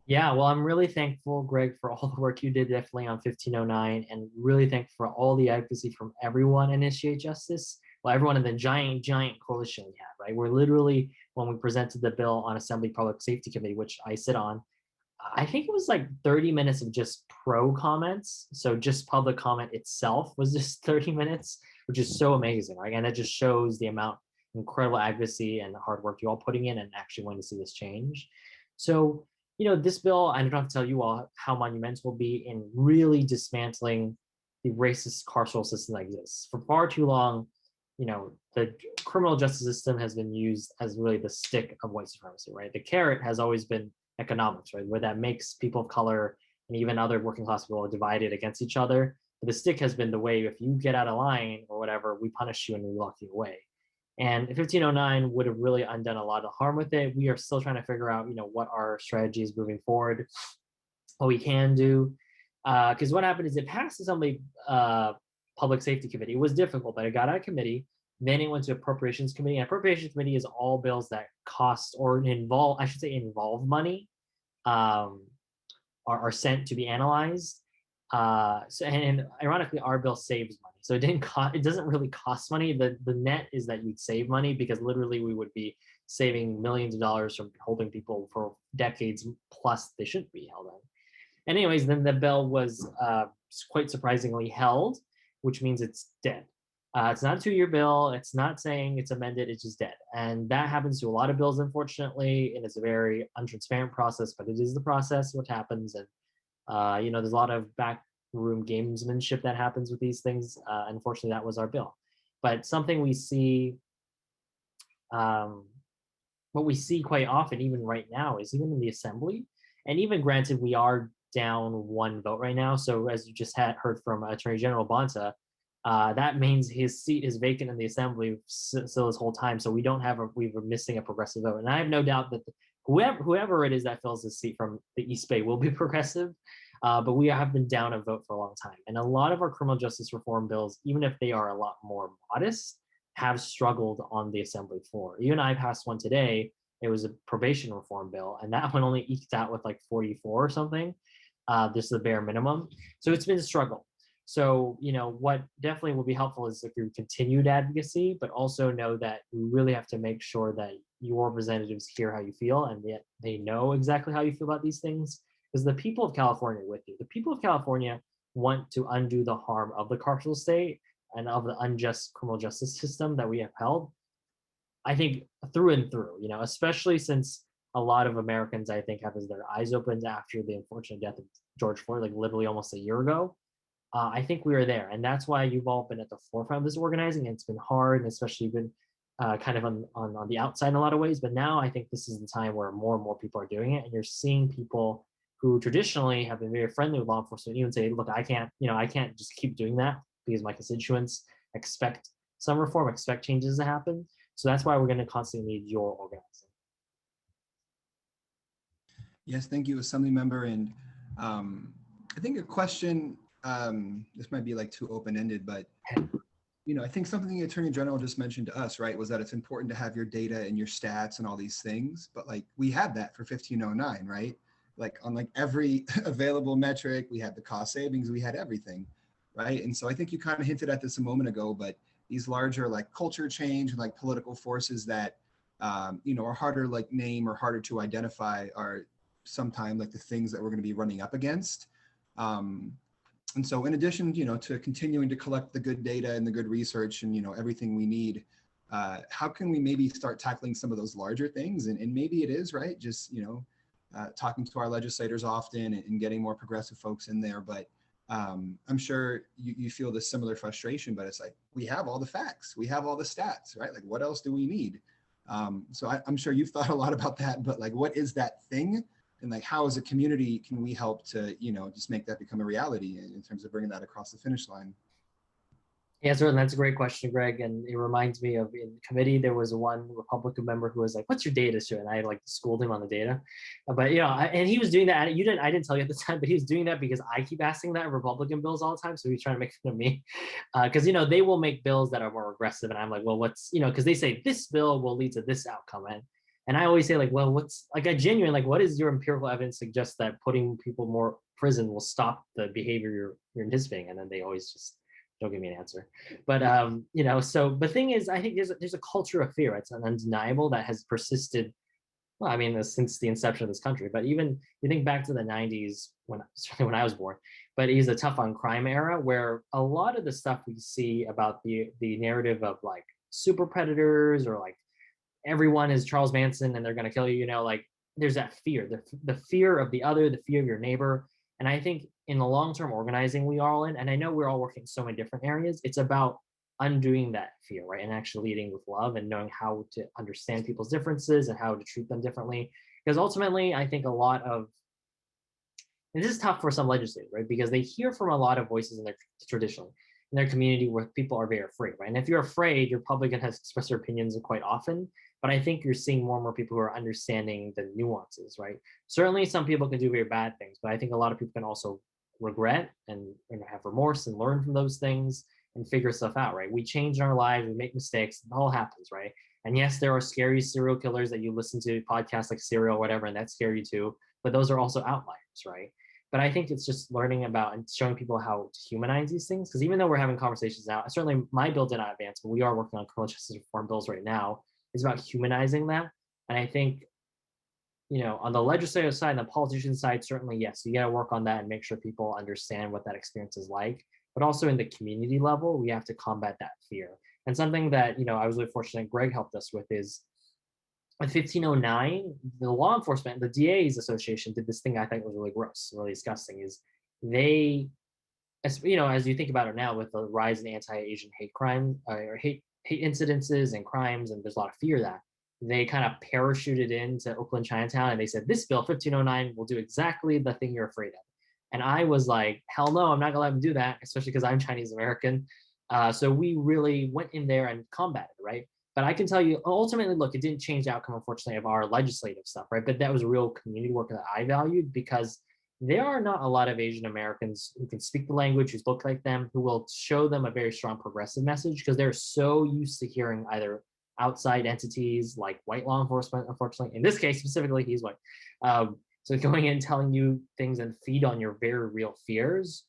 Yeah, well, I'm really thankful, Greg, for all the work you did definitely on 1509, and really thankful for all the advocacy from everyone in Initiate Justice. Well, everyone in the giant coalition we have, right? We're literally, when we presented the bill on Assembly Public Safety Committee, which I sit on, I think it was like 30 minutes of just pro comments. So just public comment itself was just 30 minutes, which is so amazing, right? And it just shows the amount incredible advocacy and hard work you all putting in and actually wanting to see this change. So, this bill, I don't have to tell you all how monumental will be in really dismantling the racist carceral system that exists. For far too long, the criminal justice system has been used as really the stick of white supremacy, right? The carrot has always been economics, right? Where that makes people of color and even other working class people divided against each other. But the stick has been the way, if you get out of line or whatever, we punish you and we lock you away. And 1509 would have really undone a lot of harm with it. We are still trying to figure out, what our strategy is moving forward, what we can do. Because what happened is it passed Assembly Public Safety Committee. It was difficult, but it got out of committee. Then it went to Appropriations Committee. And Appropriations Committee is all bills that cost or involve money, are sent to be analyzed. And ironically, our bill saves money. So it doesn't really cost money. The net is that you'd save money, because literally we would be saving millions of dollars from holding people for decades plus they shouldn't be held on. Anyways, then the bill was quite surprisingly held, which means it's dead. It's not a 2-year bill. It's not saying it's amended. It's just dead. And that happens to a lot of bills, unfortunately. And it's a very untransparent process, but it is the process, what happens. And, there's a lot of backroom gamesmanship that happens with these things. Unfortunately, that was our bill. But something we see, what we see quite often, even right now, is even in the Assembly. And even granted, we are down 1 vote right now. So as you just heard from Attorney General Bonta, that means his seat is vacant in the Assembly still this whole time. So we were missing a progressive vote. And I have no doubt that whoever it is that fills the seat from the East Bay will be progressive. But we have been down a vote for a long time. And a lot of our criminal justice reform bills, even if they are a lot more modest, have struggled on the Assembly floor. Even I passed one today. It was a probation reform bill, and that one only eked out with like 44 or something. This is the bare minimum. So it's been a struggle. So, what definitely will be helpful is if you continued advocacy, but also know that we really have to make sure that your representatives hear how you feel and yet they know exactly how you feel about these things. Because the people of California are with you. The people of California want to undo the harm of the carceral state and of the unjust criminal justice system that we upheld. I think through and through, especially since a lot of Americans, I think, have their eyes opened after the unfortunate death of George Floyd, like literally almost a year ago. I think we are there. And that's why you've all been at the forefront of this organizing. And it's been hard, and especially been kind of on the outside in a lot of ways. But now I think this is the time where more and more people are doing it. And you're seeing people who traditionally have been very friendly with law enforcement even say, look, I can't just keep doing that because my constituents expect some reform, expect changes to happen. So that's why we're going to constantly need your organizing. Yes, thank you, Assembly Member. And I think a question, this might be like too open-ended, but I think something the Attorney General just mentioned to us, right, was that it's important to have your data and your stats and all these things. But like we had that for 1509, right? Like on like every available metric, we had the cost savings, we had everything, right? And so I think you kind of hinted at this a moment ago, but these larger like culture change and like political forces that, are harder like name or harder to identify are sometimes like the things that we're going to be running up against. And so in addition, to continuing to collect the good data and the good research and, everything we need, how can we maybe start tackling some of those larger things? And maybe it is, right, just, talking to our legislators often and getting more progressive folks in there. But I'm sure you feel this similar frustration, but it's like, we have all the facts, we have all the stats, right? Like, what else do we need? So I'm sure you've thought a lot about that, but like, what is that thing? And like, how as a community can we help to, just make that become a reality in terms of bringing that across the finish line? Yeah, certainly. That's a great question, Greg. And it reminds me of in committee, there was one Republican member who was like, "What's your data show?" And I like schooled him on the data. But and he was doing that. I didn't tell you at the time, but he was doing that because I keep asking that in Republican bills all the time. So he's trying to make fun of me. Because they will make bills that are more aggressive. And I'm like, well, what's because they say this bill will lead to this outcome. And I always say, like, well, what's like a genuine, like, what is your empirical evidence suggest that putting people more prison will stop the behavior you're anticipating? And then they always just don't give me an answer. But so the thing is, I think there's a culture of fear. It's undeniable that has persisted. Well, I mean, since the inception of this country. But even you think back to the '90s certainly when I was born. But it is a tough on crime era where a lot of the stuff we see about the narrative of like super predators or like everyone is Charles Manson and they're going to kill you. Like there's that fear, the fear of the other, the fear of your neighbor. And I think in the long-term organizing we are all in, and I know we're all working in so many different areas, it's about undoing that fear, right? And actually leading with love and knowing how to understand people's differences and how to treat them differently. Because ultimately, I think a lot of, and this is tough for some legislators, right? Because they hear from a lot of voices in their traditionally in their community where people are very afraid, right? And if you're afraid, you're probably going to express your opinions quite often. But I think you're seeing more and more people who are understanding the nuances, right? Certainly, some people can do very bad things, but I think a lot of people can also regret and have remorse and learn from those things and figure stuff out, right? We change in our lives, we make mistakes, it all happens, right? And yes, there are scary serial killers that you listen to podcasts like Serial or whatever, and that's scary too. But those are also outliers, right? But I think it's just learning about and showing people how to humanize these things. Because even though we're having conversations now, certainly my bill did not advance, but we are working on criminal justice reform bills right now. It's about humanizing that. And I think, on the legislative side and the politician side, certainly, yes, you got to work on that and make sure people understand what that experience is like. But also in the community level, we have to combat that fear. And something that, I was really fortunate Greg helped us with is in 1509, the law enforcement, the DA's association did this thing I think was really gross, really disgusting, is they, as you think about it now with the rise in anti-Asian hate crime or hate incidences and crimes, and there's a lot of fear that they kind of parachuted into Oakland Chinatown and they said, this bill 1509 will do exactly the thing you're afraid of. And I was like, hell no, I'm not gonna let them do that, especially because I'm Chinese American. So we really went in there and combated, right? But I can tell you, ultimately, look, it didn't change the outcome, unfortunately, of our legislative stuff, right? But that was real community work that I valued because there are not a lot of Asian Americans who can speak the language, who look like them, who will show them a very strong progressive message because they're so used to hearing either outside entities like white law enforcement, unfortunately. In this case, specifically, he's white. So going in, telling you things and feed on your very real fears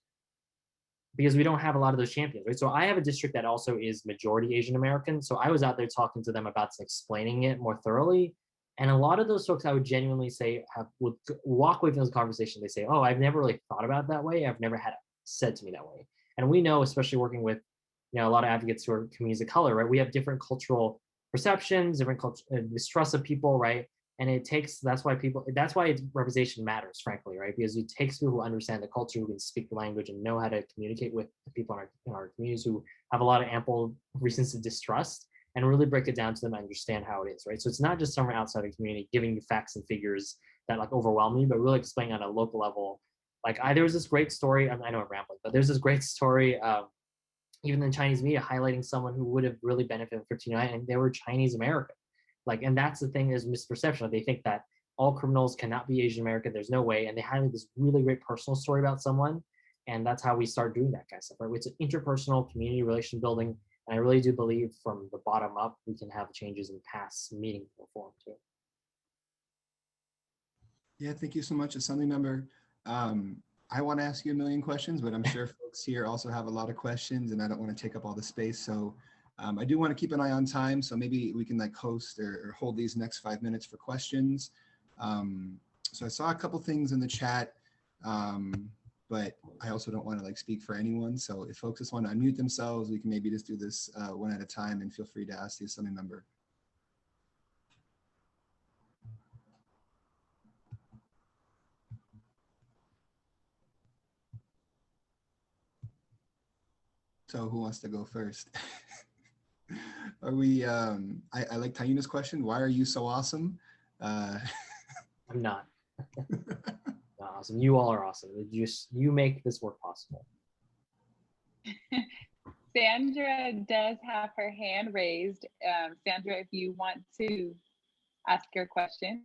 because we don't have a lot of those champions, right? So I have a district that also is majority Asian American. So I was out there talking to them about explaining it more thoroughly. And a lot of those folks I would genuinely say would walk away from this conversation. They say, oh, I've never really thought about it that way. I've never had it said to me that way. And we know, especially working with a lot of advocates who are communities of color, right? We have different cultural perceptions, different mistrust of people, right? And that's why representation matters, frankly, right? Because it takes people who understand the culture, who can speak the language and know how to communicate with the people in our communities who have a lot of ample reasons to distrust and really break it down to them and understand how it is, right? So it's not just someone outside the community giving you facts and figures that overwhelm you, but really explaining on a local level. There was this great story, I know I'm rambling, but there's this great story even in Chinese media highlighting someone who would have really benefited from 1509 and they were Chinese American. And that's the thing is misperception. They think that all criminals cannot be Asian American. There's no way. And they highlight this really great personal story about someone. And that's how we start doing that kind of stuff, right? It's an interpersonal community relation building. And I really do believe from the bottom up, we can have changes and pass meaningful form too. Yeah, thank you so much, Assembly Member. I want to ask you a million questions, but I'm sure folks here also have a lot of questions and I don't want to take up all the space. So I do want to keep an eye on time. So maybe we can host or hold these next 5 minutes for questions. So I saw a couple things in the chat, but I also don't want to speak for anyone. So if folks just want to unmute themselves, we can maybe just do this one at a time and feel free to ask the Assembly Member. So who wants to go first? Are we, I like Taina's question. Why are you so awesome? I'm not. Not awesome. You all are awesome. You make this work possible. Sandra does have her hand raised. Sandra, if you want to ask your question.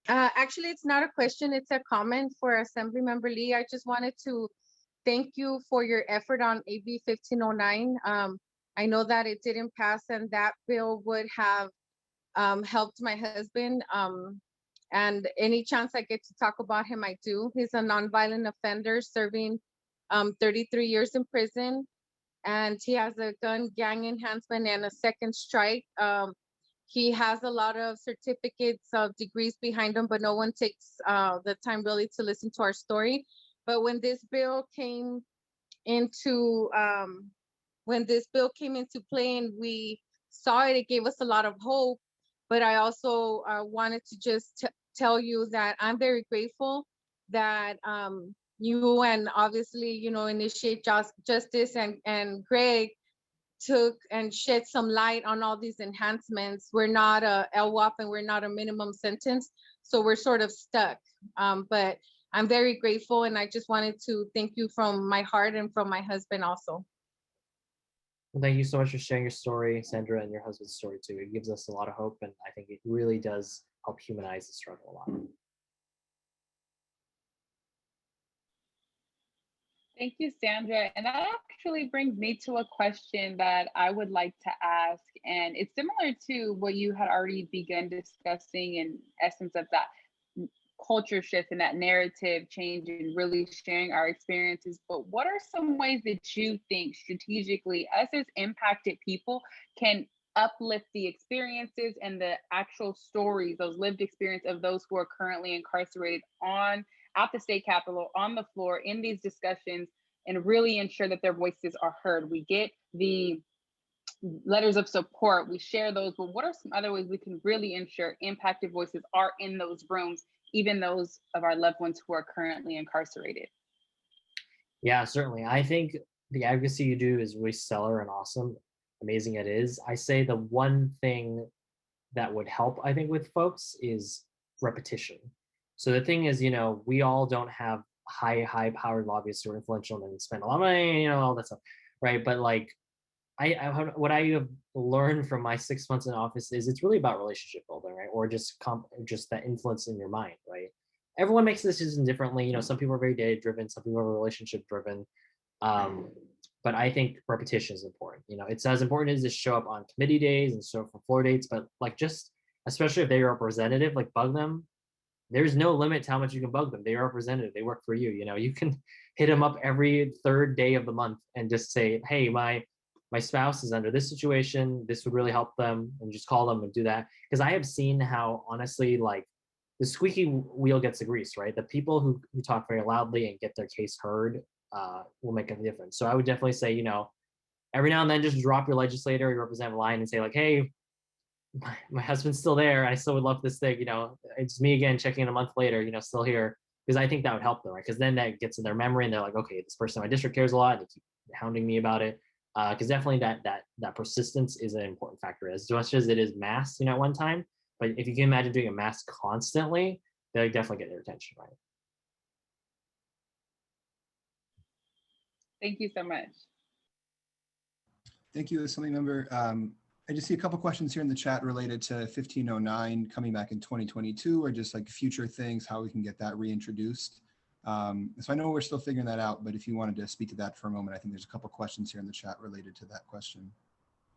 Actually, it's not a question, it's a comment for Assemblymember Lee. I just wanted to thank you for your effort on AB 1509. I know that it didn't pass and that bill would have helped my husband. And any chance I get to talk about him, I do. He's a nonviolent offender serving 33 years in prison. And he has a gun gang enhancement and a second strike. He has a lot of certificates of degrees behind him, but no one takes the time really to listen to our story. But when this bill came into play and we saw it, it gave us a lot of hope. But I also wanted to just tell you that I'm very grateful that you and obviously, you know, Initiate Justice and Greg took and shed some light on all these enhancements. We're not a LWOP and we're not a minimum sentence, so we're sort of stuck. But I'm very grateful, and I just wanted to thank you from my heart and from my husband also. Well, thank you so much for sharing your story, Sandra, and your husband's story too. It gives us a lot of hope, and I think it really does help humanize the struggle a lot. Thank you, Sandra. And that actually brings me to a question that I would like to ask. And it's similar to what you had already begun discussing in essence of that culture shift and that narrative change and really sharing our experiences. But what are some ways that you think strategically us as impacted people can uplift the experiences and the actual stories, those lived experience of those who are currently incarcerated at the state capitol, on the floor, in these discussions, and really ensure that their voices are heard? We get the letters of support, we share those, but what are some other ways we can really ensure impacted voices are in those rooms, even those of our loved ones who are currently incarcerated? Yeah, certainly. I think the advocacy you do is really stellar and awesome, amazing it is. I say the one thing that would help, I think, with folks is repetition. So the thing is, you know, we all don't have high powered lobbyists who are influential and spend a lot of money, you know, all that stuff, right? But like, what I have learned from my 6 months in office is it's really about relationship building, right? Or just that influence in your mind, right? Everyone makes decisions differently. You know, some people are very data driven, some people are relationship driven. But I think repetition is important. You know, it's as important as to show up on committee days and show up for floor dates, but like just, especially if they're a representative, like bug them. There's no limit to how much you can bug them. They're a representative, they work for you. You know, you can hit them up every third day of the month and just say, hey, my spouse is under this situation, this would really help them, and just call them and do that. Because I have seen how, honestly, like the squeaky wheel gets the grease, right? The people who talk very loudly and get their case heard will make a difference. So I would definitely say, you know, every now and then just drop your legislator, your representative line and say like, hey, my husband's still there. I still would love this thing, you know, it's me again, checking in a month later, you know, still here. Because I think that would help them, right? Because then that gets in their memory and they're like, okay, this person in my district cares a lot, and they keep hounding me about it. Because definitely that persistence is an important factor, as much as it is mass, you know, at one time. But if you can imagine doing a mass constantly, they'll definitely get their attention, right? Thank you so much. Thank you, Assemblymember. I just see a couple questions here in the chat related to 1509 coming back in 2022, or just like future things, how we can get that reintroduced. So I know we're still figuring that out, but if you wanted to speak to that for a moment, I think there's a couple questions here in the chat related to that question.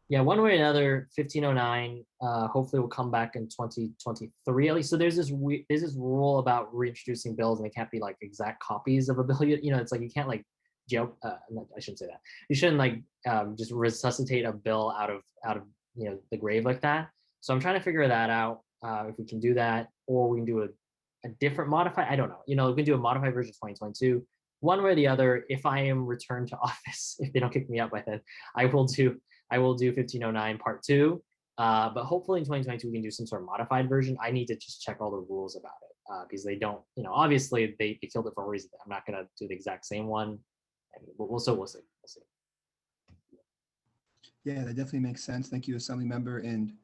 Yeah, one way or another, 1509 hopefully will come back in 2023 at least. So there's this rule about reintroducing bills, and they can't be like exact copies of a bill. You know, it's like you can't like I shouldn't say that. You shouldn't like just resuscitate a bill out of you know the grave like that. So I'm trying to figure that out, if we can do that, or we can do a different modified. I don't know. You know, we can do a modified version of 2022. One way or the other, if I am returned to office, if they don't kick me out by then, I will do 1509 part 2. But hopefully in 2022 we can do some sort of modified version. I need to just check all the rules about it, because they don't, you know, obviously they killed it for a reason. I'm not gonna do the exact same one. And we'll see. Yeah, that definitely makes sense. Thank you, Assemblymember. And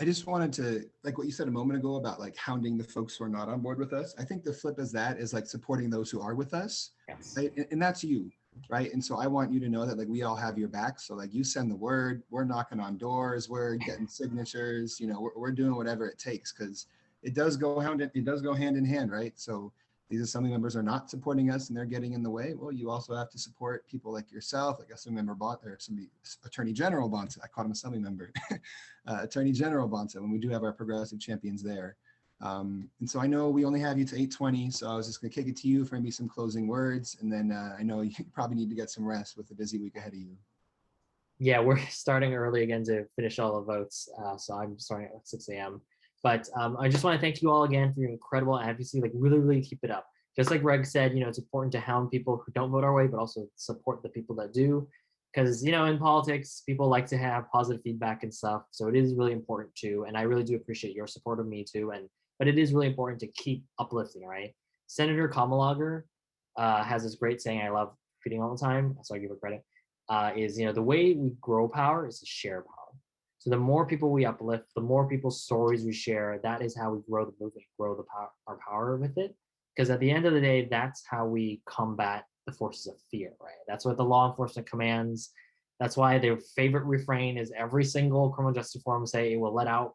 I just wanted to, like what you said a moment ago about like hounding the folks who are not on board with us. I think the flip is like supporting those who are with us. Yes. Right? And that's you. right? And so I want you to know that like we all have your back. So like you send the word, we're knocking on doors, we're getting signatures, you know, we're doing whatever it takes, because it does go hand in hand, right? So these assembly members are not supporting us and they're getting in the way. Well, you also have to support people like yourself, like Assembly Member Bonta, or Attorney General Bonta. I called him Assembly Member, Attorney General Bonta, when we do have our progressive champions there. And so I know we only have you to 8:20, so I was just gonna kick it to you for maybe some closing words, and then I know you probably need to get some rest with the busy week ahead of you. Yeah, we're starting early again to finish all the votes. So I'm starting at 6 a.m. But I just want to thank you all again for your incredible advocacy. Like really keep it up. Just like Greg said, you know, it's important to hound people who don't vote our way, but also support the people that do. Because, you know, in politics, people like to have positive feedback and stuff. So it is really important too. And I really do appreciate your support of me too. But it is really important to keep uplifting, right? Senator Kamalager has this great saying I love repeating all the time, so I give her credit, is, you know, the way we grow power is to share power. So the more people we uplift, the more people's stories we share, that is how we grow the movement, grow the power, our power with it. Because at the end of the day, that's how we combat the forces of fear, right? That's what the law enforcement commands. That's why their favorite refrain is every single criminal justice reform say it will let out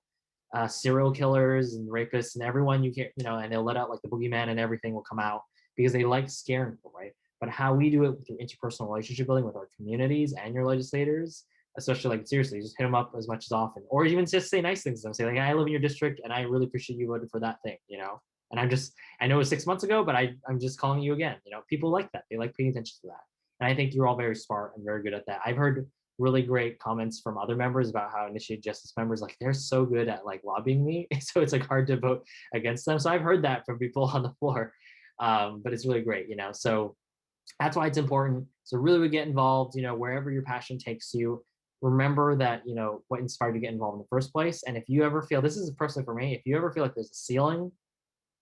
serial killers and rapists and everyone you can, you know, and they'll let out like the boogeyman and everything will come out because they like scaring people, right? But how we do it through interpersonal relationship building with our communities and your legislators, especially like seriously, just hit them up as much as often, or even just say nice things to them. Say like, I live in your district and I really appreciate you voted for that thing, you know? And I know it was 6 months ago, but I'm just calling you again. You know, people like that. They like paying attention to that. And I think you're all very smart and very good at that. I've heard really great comments from other members about how Initiate Justice members, like they're so good at like lobbying me. So it's like hard to vote against them. So I've heard that from people on the floor, but it's really great, you know? So that's why it's important. So really we get involved, you know, wherever your passion takes you. Remember that, you know, what inspired you to get involved in the first place. And if you ever feel, this is personally for me, if you ever feel like there's a ceiling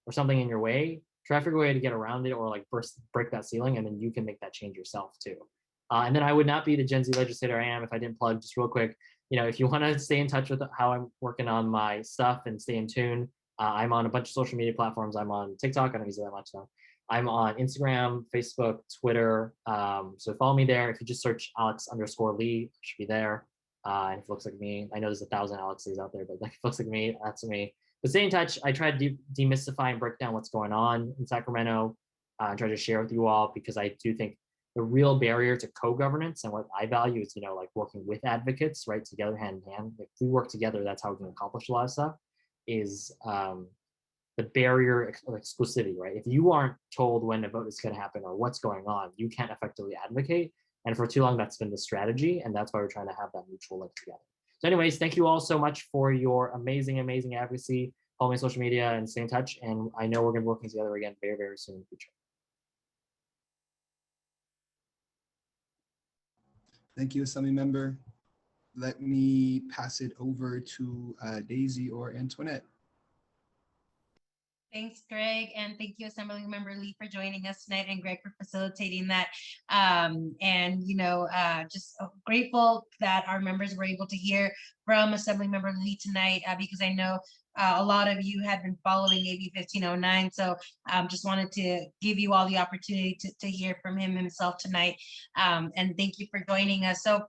or something in your way, try to figure a way to get around it or like break that ceiling, and then you can make that change yourself too. And then I would not be the Gen Z legislator I am if I didn't plug, just real quick, you know, if you want to stay in touch with how I'm working on my stuff and stay in tune, I'm on a bunch of social media platforms. I'm on TikTok, I don't use it that much now. I'm on Instagram, Facebook, Twitter. So follow me there. If you just search Alex_Lee, I should be there. And if it looks like me, I know there's 1,000 Alexes out there, but like if it looks like me, that's me. But stay in touch. I try to demystify and break down what's going on in Sacramento and try to share with you all, because I do think the real barrier to co-governance and what I value is, you know, like working with advocates, right, together hand in hand. If we work together, that's how we can accomplish a lot of stuff, is the barrier of exclusivity, right? If you aren't told when a vote is going to happen or what's going on, you can't effectively advocate. And for too long, that's been the strategy. And that's why we're trying to have that mutual link together. So anyways, thank you all so much for your amazing advocacy. Follow me on social media and stay in touch. And I know we're going to be working together again very, very soon in the future. Thank you, Assembly Member. Let me pass it over to Daisy or Antoinette. Thanks, Greg, and thank you, Assembly Member Lee, for joining us tonight, and Greg for facilitating that. And you know, just grateful that our members were able to hear from Assembly Member Lee tonight, because I know a lot of you have been following AB 1509. So just wanted to give you all the opportunity to hear from him himself tonight. And thank you for joining us. So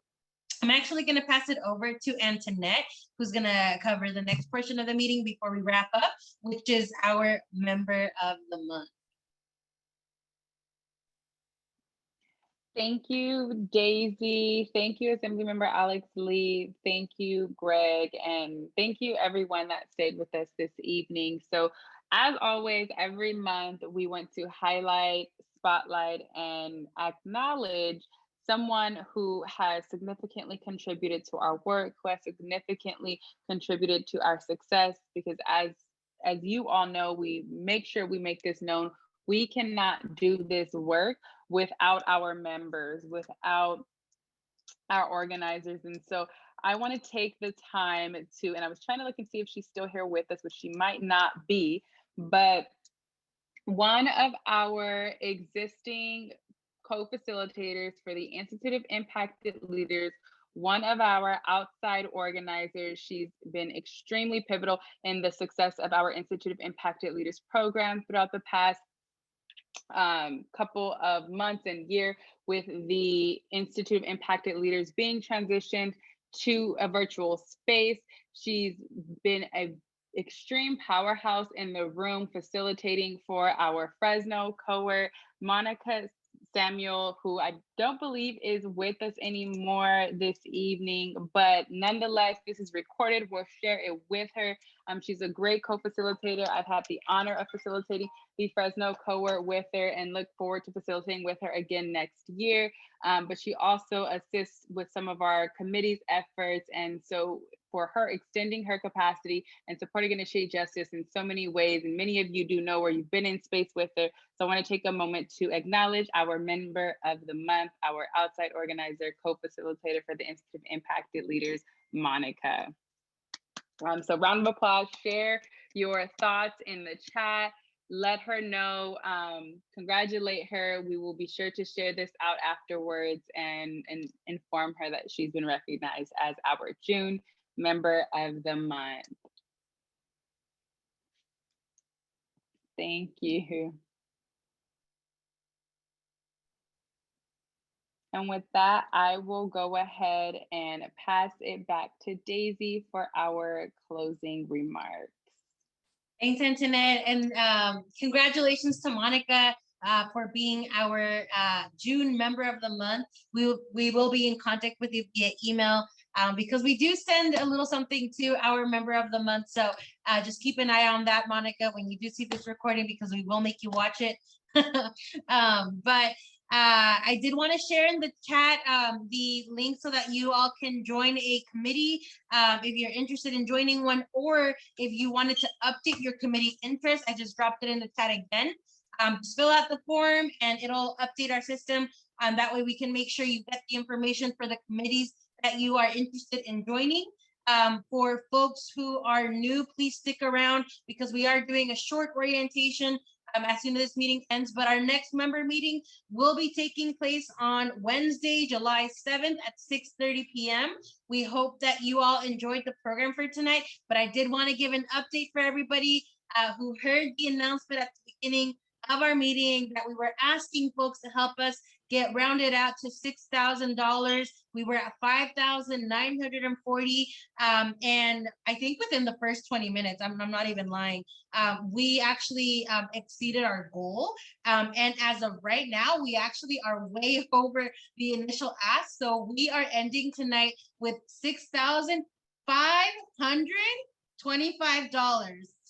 I'm actually going to pass it over to Antoinette, who's going to cover the next portion of the meeting before we wrap up, which is our Member of the Month. Thank you, Daisy. Thank you, Assemblymember Alex Lee. Thank you, Greg. And thank you, everyone that stayed with us this evening. So as always, every month we want to highlight, spotlight, and acknowledge someone who has significantly contributed to our work, who has significantly contributed to our success, because as you all know, we make sure we make this known. We cannot do this work without our members, without our organizers. And so I want to take the time to, and I was trying to look and see if she's still here with us, which she might not be, but one of our existing co-facilitators for the Institute of Impacted Leaders, one of our outside organizers. She's been extremely pivotal in the success of our Institute of Impacted Leaders program throughout the past couple of months and year with the Institute of Impacted Leaders being transitioned to a virtual space. She's been a extreme powerhouse in the room facilitating for our Fresno cohort. Monica Samuel, who I don't believe is with us anymore this evening, but nonetheless, this is recorded. We'll share it with her. She's a great co-facilitator. I've had the honor of facilitating the Fresno cohort with her and look forward to facilitating with her again next year. But she also assists with some of our committee's efforts. And so for her extending her capacity and supporting Initiate Justice in so many ways, and many of you do know where you've been in space with her. So I want to take a moment to acknowledge our member of the month, our outside organizer, co-facilitator for the Institute of Impacted Leaders, Monica. So round of applause, share your thoughts in the chat. Let her know, congratulate her. We will be sure to share this out afterwards and inform her that she's been recognized as our June member of the month. Thank you. And with that, I will go ahead and pass it back to Daisy for our closing remarks. Thanks, Antoinette, and congratulations to Monica for being our June member of the month. We will be in contact with you via email because we do send a little something to our member of the month. So just keep an eye on that, Monica, when you do see this recording, because we will make you watch it. But I did want to share in the chat the link so that you all can join a committee if you're interested in joining one, or if you wanted to update your committee interest. I just dropped it in the chat again. Just fill out the form and it'll update our system. That way we can make sure you get the information for the committees that you are interested in joining. For folks who are new, please stick around because we are doing a short orientation as soon as this meeting ends, but our next member meeting will be taking place on Wednesday, July 7th at 6:30 p.m. We hope that you all enjoyed the program for tonight, but I did want to give an update for everybody who heard the announcement at the beginning of our meeting that we were asking folks to help us get rounded out to $6,000. We were at 5,940. And I think within the first 20 minutes, I'm not even lying, we actually exceeded our goal. And as of right now, we actually are way over the initial ask. So we are ending tonight with $6,525.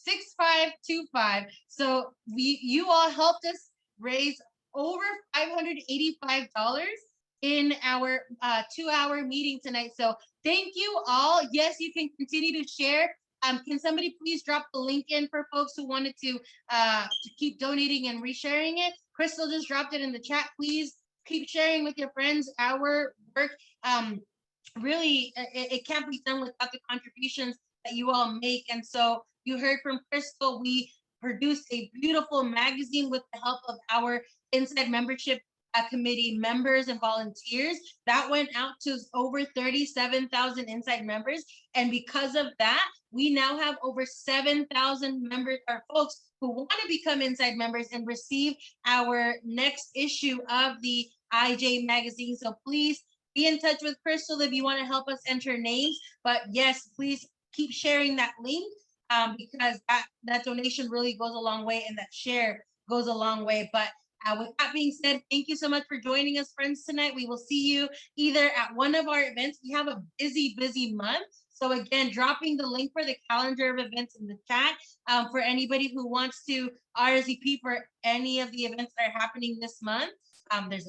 $6,525. So you all helped us raise over $585 in our 2-hour meeting tonight. So thank you all. Yes, you can continue to share. Can somebody please drop the link in for folks who wanted to keep donating and resharing it? Crystal just dropped it in the chat. Please keep sharing with your friends. Our work really it can't be done without the contributions that you all make. And so you heard from Crystal, we produced a beautiful magazine with the help of our Inside Membership Committee members and volunteers. That went out to over 37,000 Inside members. And because of that, we now have over 7,000 members or folks who want to become Inside members and receive our next issue of the IJ magazine. So please be in touch with Crystal if you want to help us enter names. But yes, please keep sharing that link because that donation really goes a long way and that share goes a long way. But with that being said, thank you so much for joining us, friends, tonight. We will see you either at one of our events. We have a busy month. So again, dropping the link for the calendar of events in the chat for anybody who wants to RSVP for any of the events that are happening this month. There's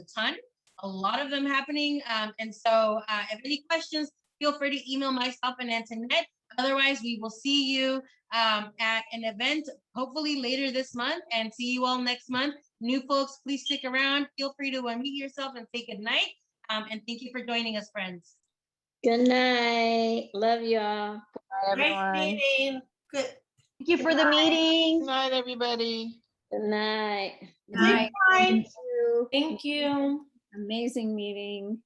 a lot of them happening. And so if any questions, feel free to email myself and Antoinette. Otherwise, we will see you at an event, hopefully later this month, and see you all next month. New folks, please stick around. Feel free to unmute yourself and say good night. And thank you for joining us, friends. Good night. Love y'all. Bye, everyone. Great meeting. Good. Thank you for the meeting. Good night, everybody. Good night. Good night. Thank you. Thank you. Amazing meeting.